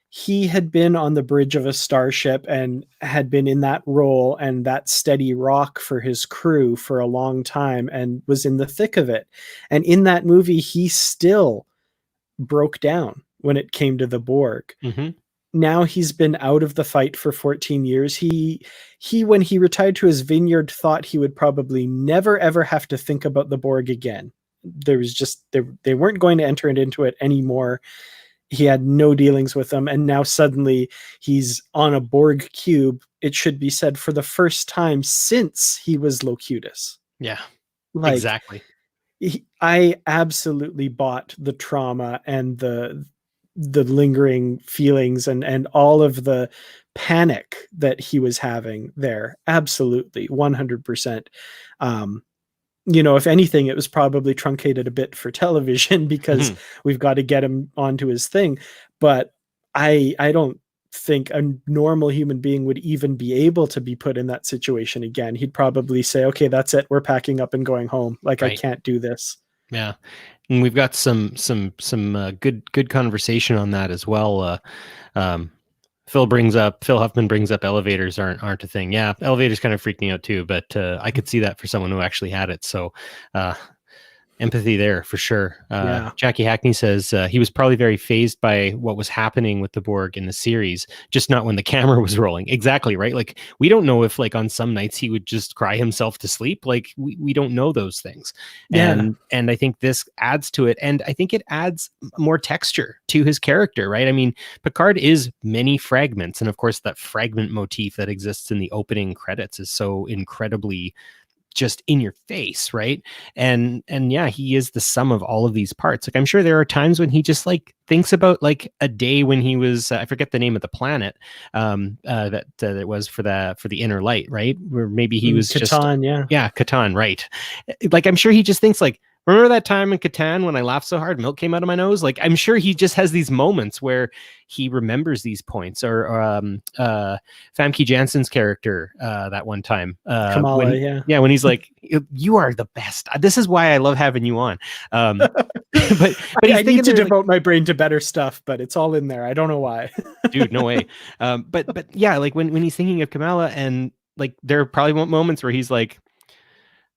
he had been on the bridge of a starship and had been in that role and that steady rock for his crew for a long time and was in the thick of it. And in that movie, he still broke down when it came to the Borg. Now he's been out of the fight for 14 years. He when he retired to his vineyard, thought he would probably never ever have to think about the Borg again. There was just they weren't going to enter into it anymore. He had no dealings with them, and now suddenly he's on a Borg cube, it should be said, for the first time since he was Locutus. Yeah, like, exactly. I absolutely bought the trauma and the lingering feelings and all of the panic that he was having there. Absolutely, 100%. If anything, it was probably truncated a bit for television because we've got to get him onto his thing. But I don't think a normal human being would even be able to be put in that situation again. He'd probably say, okay, that's it. We're packing up and going home. Like, right. I can't do this. Yeah. And we've got some good conversation on that as well. Phil Huffman brings up elevators aren't a thing. Yeah, elevators kind of freak me out too, but I could see that for someone who actually had it. So empathy there for sure. Jackie Hackney says he was probably very fazed by what was happening with the Borg in the series, just not when the camera was rolling. Exactly, right? Like, we don't know if, like, on some nights he would just cry himself to sleep. Like, we don't know those things. And I think this adds to it, and I think it adds more texture to his character, right? I mean, Picard is many fragments, and of course that fragment motif that exists in the opening credits is so incredibly just in your face, right? And yeah, he is the sum of all of these parts. Like, I'm sure there are times when he just, like, thinks about, like, a day when he was I forget the name of the planet that it was for the inner light, right? Where maybe he was Catan, Catan, right? Like, I'm sure he just thinks, like, remember that time in Catan when I laughed so hard milk came out of my nose? Like, I'm sure he just has these moments where he remembers these points. Or Famke Janssen's character that one time. Kamala, when he's like, you are the best. This is why I love having you on. But I need to devote my brain to better stuff, but it's all in there. I don't know why. Dude, no way. But yeah, like when he's thinking of Kamala, and, like, there are probably moments where he's like,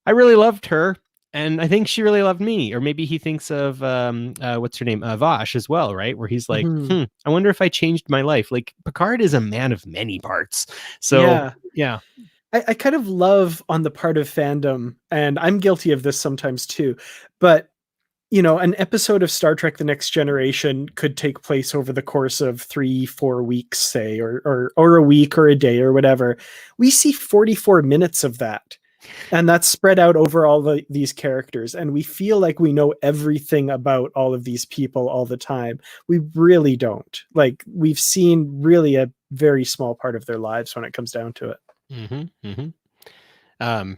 I really loved her, and I think she really loved me. Or maybe he thinks of what's her name, Vash, as well, right? Where he's like, I wonder if I changed my life. Like, Picard is a man of many parts. So yeah. I kind of love, on the part of fandom, and I'm guilty of this sometimes too, but, an episode of Star Trek: The Next Generation could take place over the course of 3-4 weeks, say, or a week or a day or whatever. We see 44 minutes of that. And that's spread out over all these characters. And we feel like we know everything about all of these people all the time. We really don't. Like, we've seen really a very small part of their lives when it comes down to it. Mm-hmm, mm-hmm.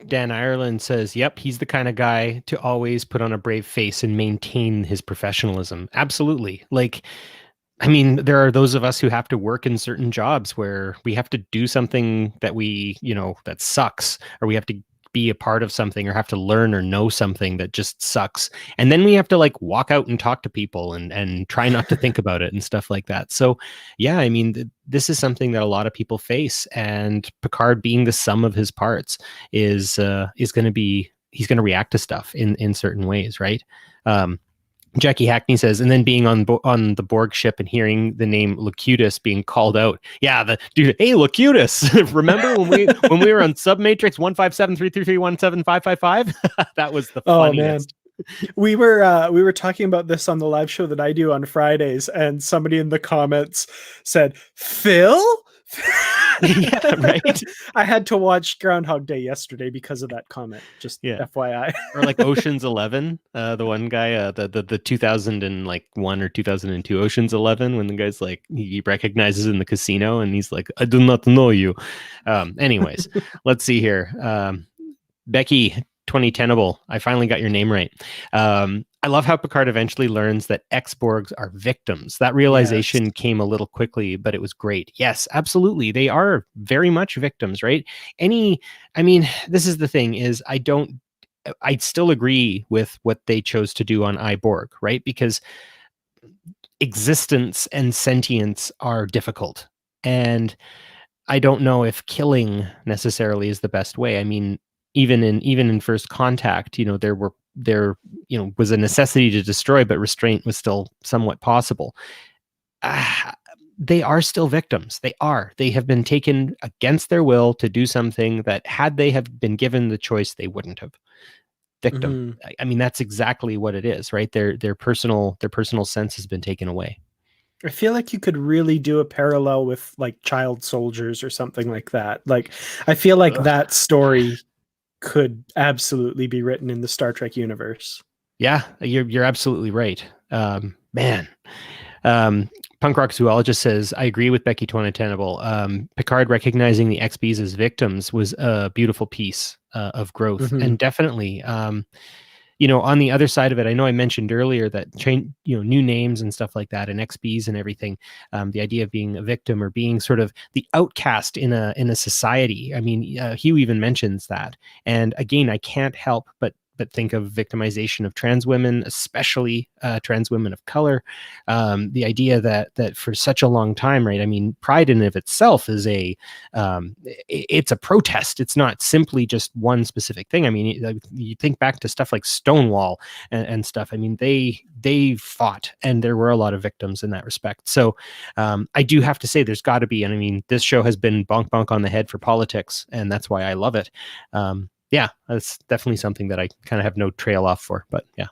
Dan Ireland says, yep, he's the kind of guy to always put on a brave face and maintain his professionalism. Absolutely. Like, I mean, there are those of us who have to work in certain jobs where we have to do something that that sucks, or we have to be a part of something or have to learn or know something that just sucks. And then we have to like walk out and talk to people and try not to think about it and stuff like that. So yeah, I mean, this is something that a lot of people face, and Picard, being the sum of his parts, is going to be, he's going to react to stuff in certain ways. Right. Jackie Hackney says, and then being on the Borg ship and hearing the name Locutus being called out. Yeah, the dude, hey Locutus, remember when we were on Submatrix 15733317555? That was the funniest. Man. We were talking about this on the live show that I do on Fridays, and somebody in the comments said, Phil? Yeah, right. I had to watch Groundhog Day yesterday because of that comment. Just FYI. Or like Ocean's 11, the one guy, the 2001 or 2002 Ocean's 11, when the guy's like, he recognizes in the casino and he's like, I do not know you. Anyways, let's see here. Becky 2010able, I finally got your name right. I love how Picard eventually learns that ex-Borgs are victims. That realization came a little quickly, but it was great. Yes, absolutely. They are very much victims, right? This is the thing, is I still agree with what they chose to do on iBorg, right? Because existence and sentience are difficult. And I don't know if killing necessarily is the best way. I mean, even in First Contact, there was a necessity to destroy, but restraint was still somewhat possible. They are still victims. They have been taken against their will to do something that, had they have been given the choice, they wouldn't have. Victim. Mm-hmm. I mean, that's exactly what it is, right? Their personal sense has been taken away. I feel like you could really do a parallel with like child soldiers or something like that. Like, I feel like that story could absolutely be written in the Star Trek universe. Yeah, you're absolutely right. Man. Punk Rock Zoologist says, I agree with Becky Tonatenable. Picard recognizing the XBs as victims was a beautiful piece of growth. Mm-hmm. And definitely, on the other side of it, I know I mentioned earlier that new names and stuff like that, and XBs and everything, the idea of being a victim or being sort of the outcast in a society. I mean, Hugh even mentions that. And again, I can't help but think of victimization of trans women, especially trans women of color. The idea that for such a long time, right? I mean, pride in and of itself is it's a protest. It's not simply just one specific thing. I mean, you think back to stuff like Stonewall and stuff. I mean, they fought, and there were a lot of victims in that respect. So I do have to say, there's got to be, and I mean, this show has been bonk on the head for politics, and that's why I love it. Yeah, that's definitely something that I kind of have no trail off for, but yeah.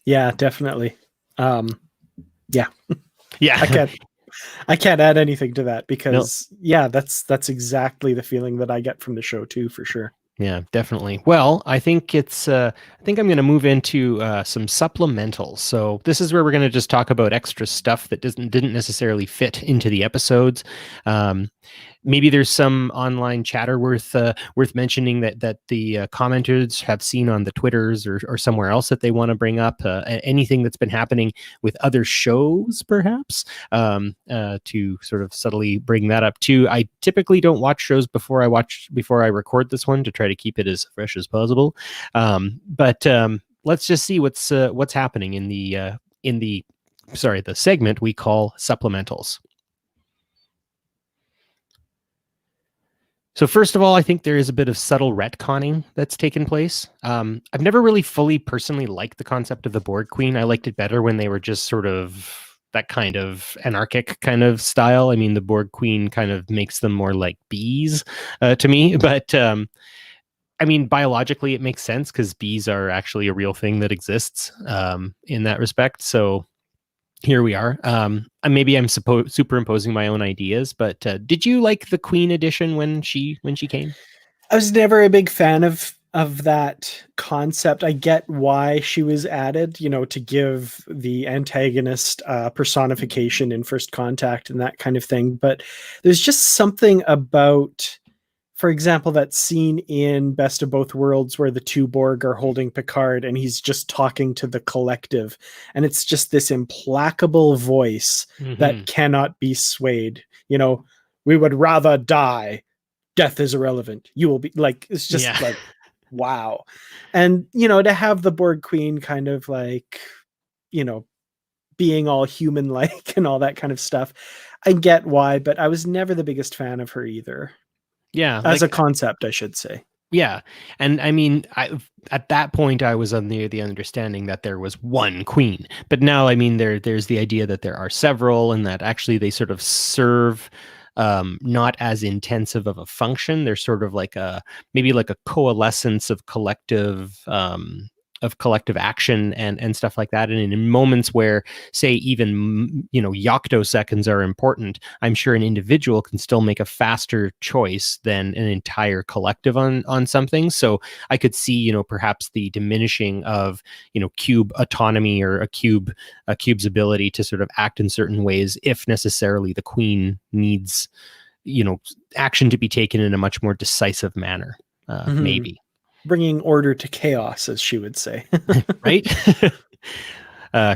Yeah, definitely. Yeah. Yeah. I can't add anything to that because that's exactly the feeling that I get from the show too, for sure. Yeah, definitely. Well, I think I'm going to move into some supplementals. So this is where we're going to just talk about extra stuff that didn't necessarily fit into the episodes. Maybe there's some online chatter worth mentioning that the commenters have seen on the Twitters or somewhere else that they want to bring up. Anything that's been happening with other shows, perhaps, to sort of subtly bring that up too. I typically don't watch shows before I record this one to try to keep it as fresh as possible. But let's just see what's happening in the segment we call supplementals. So first of all, I think there is a bit of subtle retconning that's taken place. I've never really fully personally liked the concept of the Borg Queen. I liked it better when they were just sort of that kind of anarchic kind of style. I mean, the Borg Queen kind of makes them more like bees to me. But I mean, biologically, it makes sense because bees are actually a real thing that exists in that respect. So here we are. Maybe I'm superimposing my own ideas, but did you like the Queen edition when she came? I was never a big fan of that concept. I get why she was added, you know, to give the antagonist personification in First Contact and that kind of thing. But there's just something about, for example, that scene in Best of Both Worlds where the two Borg are holding Picard and he's just talking to the collective. And it's just this implacable voice that cannot be swayed. You know, we would rather die. Death is irrelevant. You will be like, it's just like, wow. And, you know, to have the Borg Queen kind of like, you know, being all human like and all that kind of stuff. I get why, but I was never the biggest fan of her either. Yeah. As a concept, I should say. Yeah. And I mean, at that point, I was under the understanding that there was one queen. But now, I mean, there's the idea that there are several and that actually they sort of serve not as intensive of a function. They're sort of like maybe like a coalescence of collective action and stuff like that. And in moments where, say, even, you know, yoctoseconds are important, I'm sure an individual can still make a faster choice than an entire collective on something. So I could see, you know, perhaps the diminishing of, you know, cube autonomy or a cube's ability to sort of act in certain ways if necessarily the Queen needs, you know, action to be taken in a much more decisive manner, maybe. Bringing order to chaos, as she would say. Right?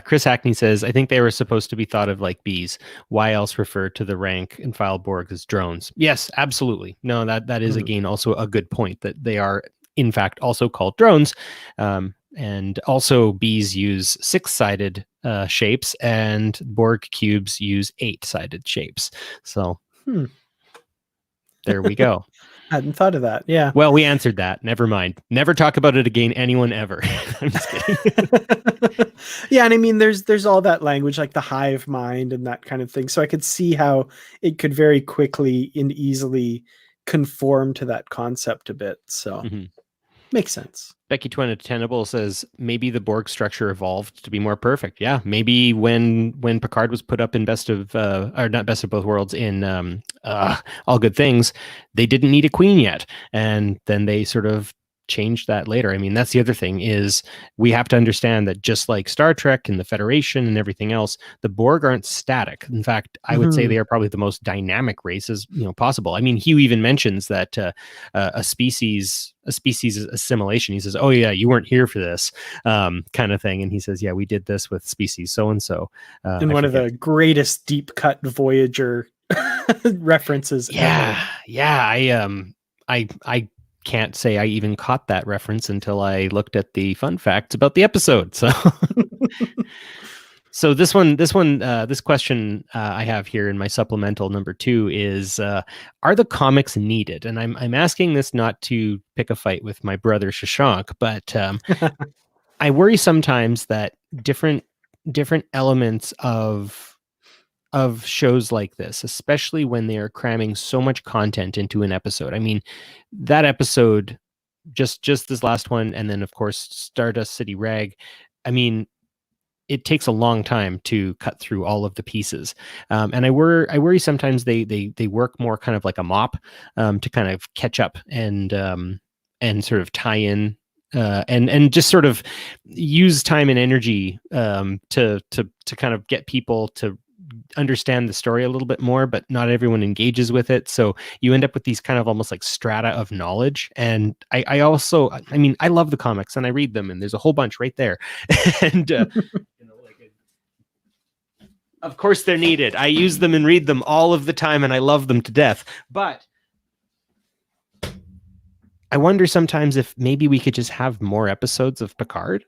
Chris Hackney says, I think they were supposed to be thought of like bees. Why else refer to the rank and file Borg as drones? Yes, absolutely. No, that is, again, also a good point, that they are, in fact, also called drones. And also bees use 6-sided shapes and Borg cubes use 8-sided shapes. So there we go. Hadn't thought of that. Yeah. Well, we answered that. Never mind. Never talk about it again, anyone ever. I'm just kidding. Yeah, and I mean, there's all that language like the hive mind and that kind of thing. So I could see how it could very quickly and easily conform to that concept a bit. So makes sense. Becky Twin Tenable says maybe the Borg structure evolved to be more perfect. Yeah, maybe when Picard was put up in or not Best of Both Worlds, in All Good Things, they didn't need a queen yet, and then they sort of changed that later. I mean, that's the other thing, is we have to understand that just like Star Trek and the Federation and everything else, the Borg aren't static. In fact, I would say they are probably the most dynamic races, you know, possible. I mean, Hugh even mentions that a species assimilation. He says, "Oh yeah, you weren't here for this," kind of thing, and he says, "Yeah, we did this with species so and so." And one of the greatest deep cut Voyager references. Yeah, ever. yeah. I can't say I even caught that reference until I looked at the fun facts about the episode. So, so this question I have here in my supplemental number 2 is, are the comics needed? And I'm asking this not to pick a fight with my brother Shashank, but I worry sometimes that different elements of shows like this, especially when they are cramming so much content into an episode. I mean, that episode, just this last one, and then of course Stardust City Rag. I mean, it takes a long time to cut through all of the pieces, and I worry sometimes they work more kind of like a mop, to kind of catch up and sort of tie in. And just sort of use time and energy to kind of get people to understand the story a little bit more, but not everyone engages with it. So you end up with these kind of almost like strata of knowledge. And I also, I mean, I love the comics and I read them, and there's a whole bunch right there. And you know, like, of course they're needed. I use them and read them all of the time, and I love them to death. But I wonder sometimes if maybe we could just have more episodes of Picard.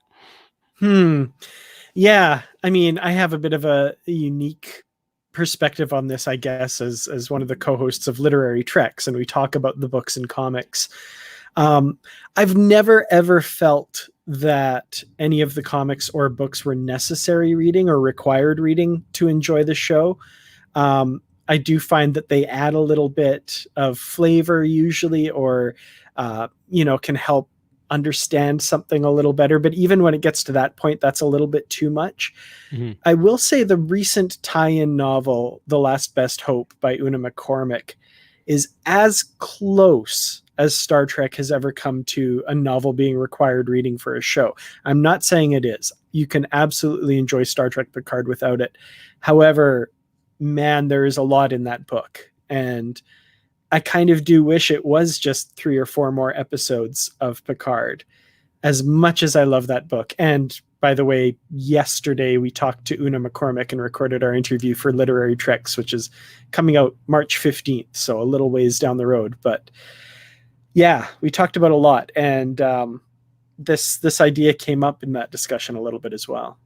Yeah, I mean, I have a bit of a unique perspective on this, I guess, as one of the co-hosts of Literary Treks, and we talk about the books and comics. I've never ever felt that any of the comics or books were necessary reading or required reading to enjoy the show. I do find that they add a little bit of flavor usually, or you know, can help understand something a little better. But even when it gets to that point, that's a little bit too much. Mm-hmm. I will say the recent tie-in novel, The Last Best Hope by Una McCormick, is as close as Star Trek has ever come to a novel being required reading for a show. I'm not saying it is. You can absolutely enjoy Star Trek Picard without it. However, man, there is a lot in that book. And I kind of do wish it was just 3 or 4 more episodes of Picard, as much as I love that book. And by the way, yesterday we talked to Una McCormick and recorded our interview for Literary Treks, which is coming out March 15th, so a little ways down the road. But yeah, we talked about a lot, and this idea came up in that discussion a little bit as well.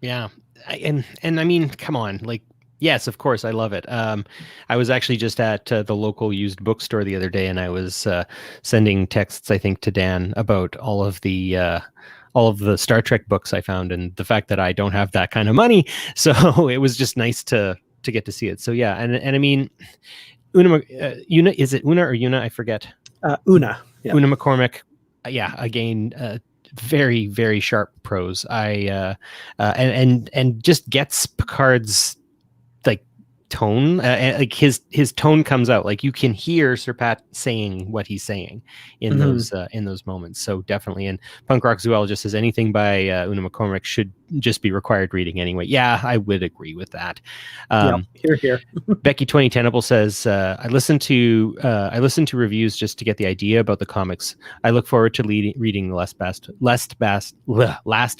Yeah, and I mean, come on, like, yes, of course, I love it. I was actually just at the local used bookstore the other day, and I was sending texts, I think, to Dan about all of the Star Trek books I found, and the fact that I don't have that kind of money, so it was just nice to get to see it. So yeah, and I mean, Una, is it Una or Una? I forget. Una. Yeah. Una McCormick. Yeah, again, very, very sharp prose. And just gets Picard's like tone, like his tone comes out, like you can hear Surpat saying what he's saying in those moments. So definitely. And Punk Rock Zoologist says anything by Una McCormick should just be required reading anyway. Yeah, I would agree with that. Here. Becky 20 Tenable says I listen to reviews just to get the idea about the comics. I look forward to reading the Last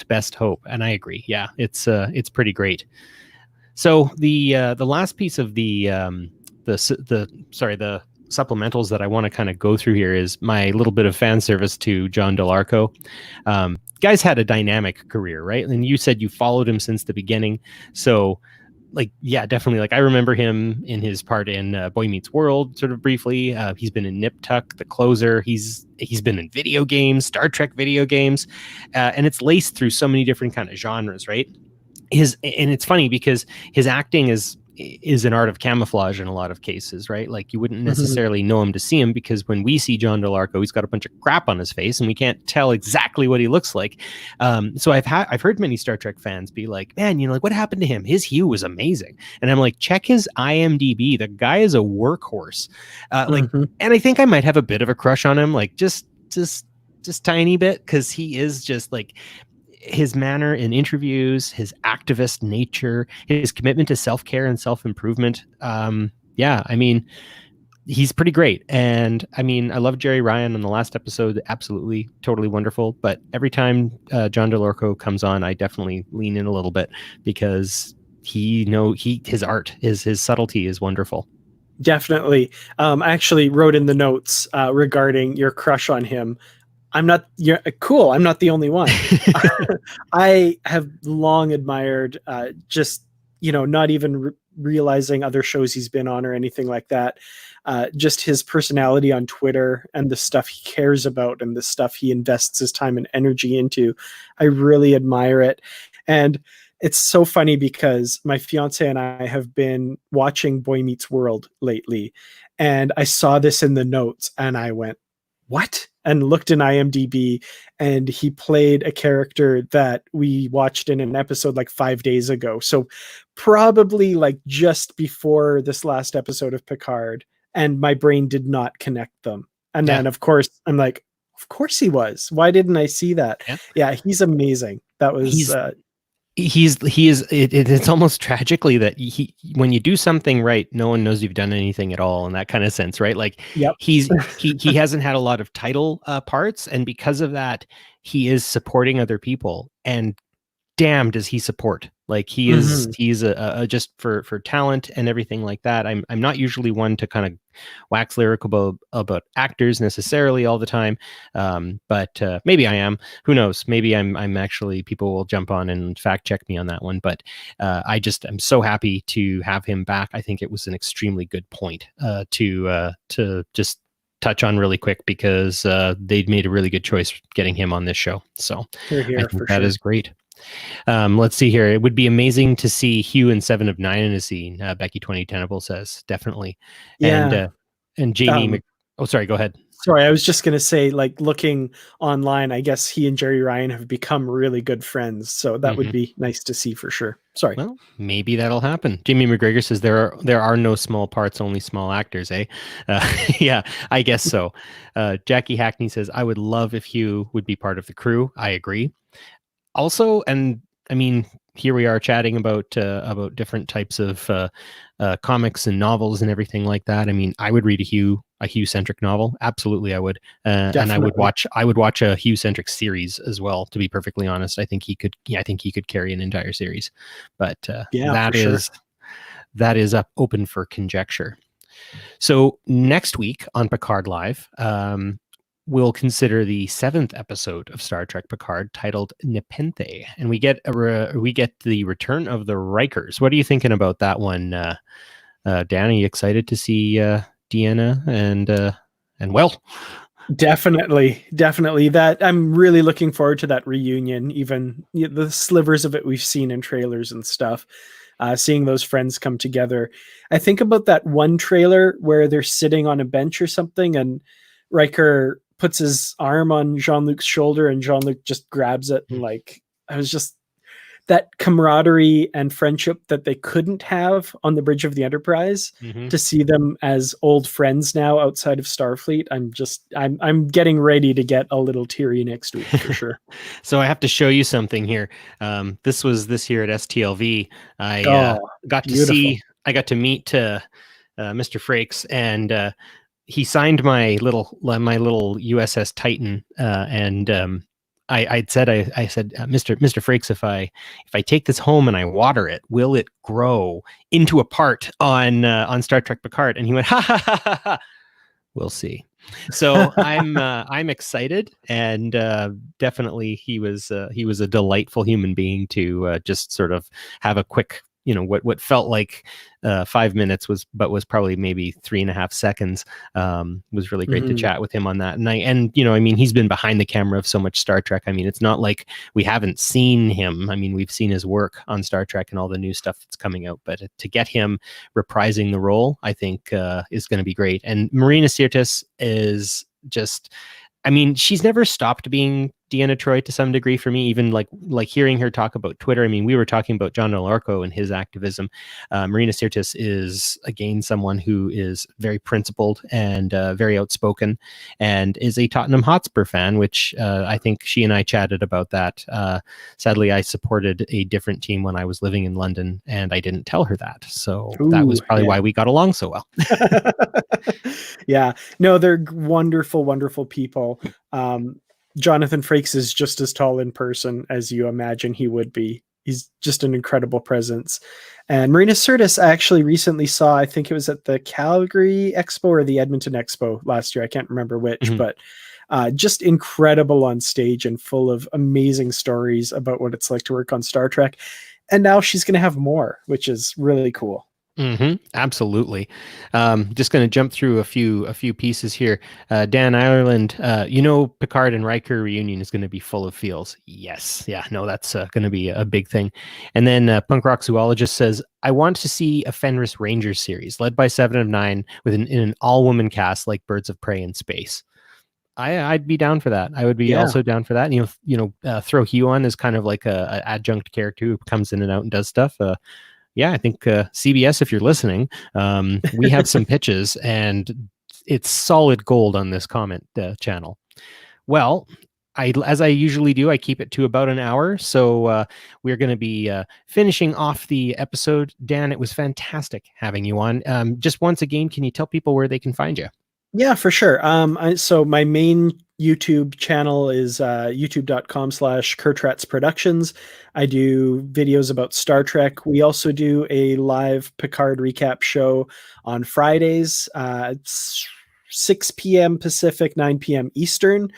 Best Hope, and I agree. Yeah, it's pretty great. So the last piece of the supplementals that I want to kind of go through here is my little bit of fan service to John DeLarco. Guy's had a dynamic career, right? And you said you followed him since the beginning. So like, yeah, definitely. Like I remember him in his part in Boy Meets World, sort of briefly. He's been in Nip Tuck, The Closer. He's been in video games, Star Trek video games, and it's laced through so many different kind of genres, right? And it's funny because his acting is an art of camouflage in a lot of cases, right? Like you wouldn't necessarily know him to see him, because when we see John DeLarco, he's got a bunch of crap on his face and we can't tell exactly what he looks like. So I've heard many Star Trek fans be like, man, like what happened to him? His hue was amazing. And I'm like, check his IMDb. The guy is a workhorse. And I think I might have a bit of a crush on him, like just tiny bit, because he is just like, his manner in interviews, his activist nature, his commitment to self-care and self-improvement. Yeah, I mean, he's pretty great. And I mean, I love Jerry Ryan on the last episode. Absolutely, totally wonderful. But every time John DeLarco comes on, I definitely lean in a little bit, because his art, his subtlety is wonderful. Definitely. I actually wrote in the notes regarding your crush on him. You're cool. I'm not the only one. I have long admired just, not even realizing other shows he's been on or anything like that. Just his personality on Twitter and the stuff he cares about and the stuff he invests his time and energy into. I really admire it. And it's so funny because my fiance and I have been watching Boy Meets World lately. And I saw this in the notes and I went, what? And looked in IMDb, and he played a character that we watched in an episode like 5 days ago. So probably like just before this last episode of Picard, and my brain did not connect them. And then of course I'm like, of course he was. Why didn't I see that? Yeah, he's amazing. That was it's almost tragically that when you do something right, no one knows you've done anything at all, in that kind of sense, right? Like he hasn't had a lot of title parts, and because of that, he is supporting other people, and damn does he support. Like he's a just for talent and everything like that. I'm not usually one to kind of wax lyrical about actors necessarily all the time, but maybe I am. Who knows? Maybe I'm actually, people will jump on and fact check me on that one. But I'm so happy to have him back. I think it was an extremely good point to just touch on really quick, because they'd made a really good choice getting him on this show. So I think that is great. Let's see here. It would be amazing to see Hugh and 7 of 9 in a scene. Becky 20 Tenable says definitely. Yeah. And Jamie. Oh, sorry. Go ahead. Sorry, I was just going to say, like, looking online, I guess he and Jerry Ryan have become really good friends. So that would be nice to see for sure. Sorry. Well, maybe that'll happen. Jimmy McGregor says there are no small parts, only small actors, eh? Yeah, I guess so. Jackie Hackney says, I would love if Hugh would be part of the crew. I agree. Also, and I mean, here we are chatting about different types of comics and novels and everything like that. I mean, I would read a Hugh centric novel. Absolutely, I would, and I would watch a Hugh centric series as well. To be perfectly honest, I think he could. Yeah, I think he could carry an entire series. But that is up open for conjecture. So next week on Picard Live, we'll consider the 7th episode of Star Trek Picard titled Nepenthe, and we get the return of the Rikers. What are you thinking about that one, Dan? Are you excited to see Deanna and well? Definitely. That I'm really looking forward to that reunion. Even the slivers of it we've seen in trailers and stuff. Seeing those friends come together. I think about that one trailer where they're sitting on a bench or something, and Riker puts his arm on Jean-Luc's shoulder and Jean-Luc just grabs it. And like, I was just, that camaraderie and friendship that they couldn't have on the bridge of the Enterprise, to see them as old friends now outside of Starfleet. I'm getting ready to get a little teary next week for sure. So I have to show you something here. This year at STLV. I got to meet Mr. Frakes, and he signed my little USS Titan, and I said, Mr. Frakes, if I take this home and I water it, will it grow into a part on Star Trek Picard? And he went, ha ha ha ha ha. We'll see. So I'm excited, and definitely he was a delightful human being to just sort of have a quick, what felt like 5 minutes was probably maybe 3.5 seconds. Was really great to chat with him on that. And he's been behind the camera of so much Star Trek. I mean, it's not like we haven't seen him. I mean, we've seen his work on Star Trek and all the new stuff that's coming out, but to get him reprising the role, I think is going to be great. And Marina Sirtis is just, I mean, she's never stopped being Deanna Troi to some degree for me, even like hearing her talk about Twitter. I mean, we were talking about John Alarco and his activism. Marina Sirtis is, again, someone who is very principled and very outspoken, and is a Tottenham Hotspur fan, which I think she and I chatted about that. Sadly, I supported a different team when I was living in London, and I didn't tell her that. So that was probably why we got along so well. Yeah, no, they're wonderful, wonderful people. Jonathan Frakes is just as tall in person as you imagine he would be. He's just an incredible presence. And Marina Sirtis, I actually recently saw, I think it was at the Calgary Expo or the Edmonton Expo last year. I can't remember which, but just incredible on stage and full of amazing stories about what it's like to work on Star Trek. And now she's going to have more, which is really cool. Absolutely. Just going to jump through a few pieces here. Dan Ireland, Picard and Riker reunion is going to be full of feels. Yes. Yeah, no, that's going to be a big thing. And then Punk Rock Zoologist says, I want to see a Fenris Rangers series led by 7 of 9 in an all-woman cast like Birds of Prey in space. I'd be down for that. I would be also down for that. And, throw Hugh on as kind of like a adjunct character who comes in and out and does stuff. Yeah, I think CBS, if you're listening, we have some pitches, and it's solid gold on this comment channel. Well, as I usually do, I keep it to about an hour. So we're going to be finishing off the episode. Dan, it was fantastic having you on. Just once again, can you tell people where they can find you? Yeah, for sure. So my main YouTube channel is youtube.com/Kurtratz Productions. I do videos about Star Trek. We also do a live Picard recap show on Fridays, 6 p.m. Pacific, 9 p.m. Eastern.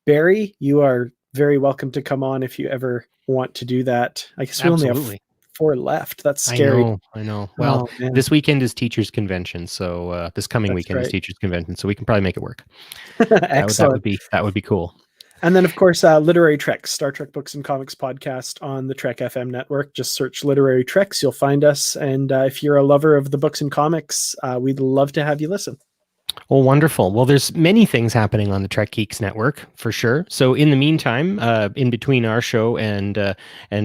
Barry, you are very welcome to come on if you ever want to do that. I guess we only have 4 left. That's scary. I know. Well, this weekend is Teachers Convention, so this coming weekend is Teachers Convention, so we can probably make it work. Excellent. That would be cool. And then, of course, Literary Treks, Star Trek Books and Comics podcast on the Trek FM network. Just search Literary Treks, you'll find us. And if you're a lover of the books and comics, we'd love to have you listen. Well, wonderful. Well, there's many things happening on the Trek Geeks network for sure. So in the meantime, in between our show and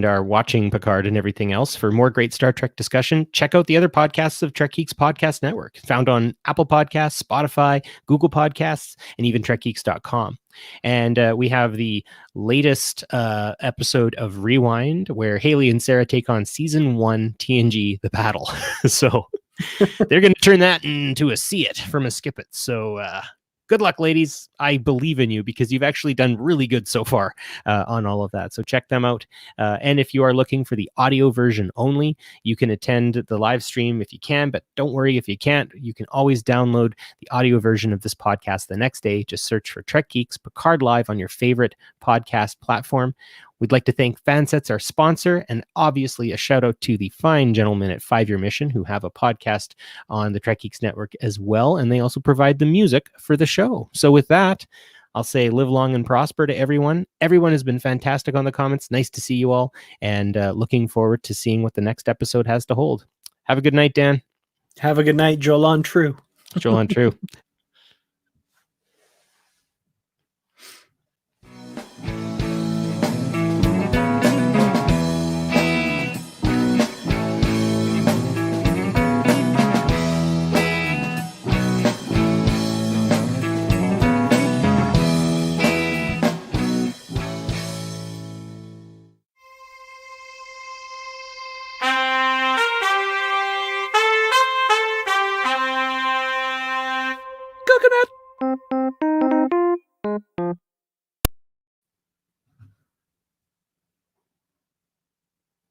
our watching Picard and everything else, for more great Star Trek discussion, check out the other podcasts of Trek Geeks Podcast Network, found on Apple Podcasts, Spotify, Google Podcasts, and even TrekGeeks.com. And we have the latest episode of Rewind, where Haley and Sarah take on season 1 TNG: The Battle. So they're going to turn that into a see it from a skip it. So good luck, ladies. I believe in you because you've actually done really good so far on all of that. So check them out. And if you are looking for the audio version only, you can attend the live stream if you can, but don't worry if you can't. You can always download the audio version of this podcast the next day. Just search for Trek Geeks Picard Live on your favorite podcast platform. We'd like to thank Fansets, our sponsor, and obviously a shout out to the fine gentlemen at 5 Year Mission who have a podcast on the Trek Geeks Network as well, and they also provide the music for the show. So with that, I'll say live long and prosper to everyone. Everyone has been fantastic on the comments. Nice to see you all, and looking forward to seeing what the next episode has to hold. Have a good night, Dan. Have a good night, Joel on True. Joel on True. Coconut.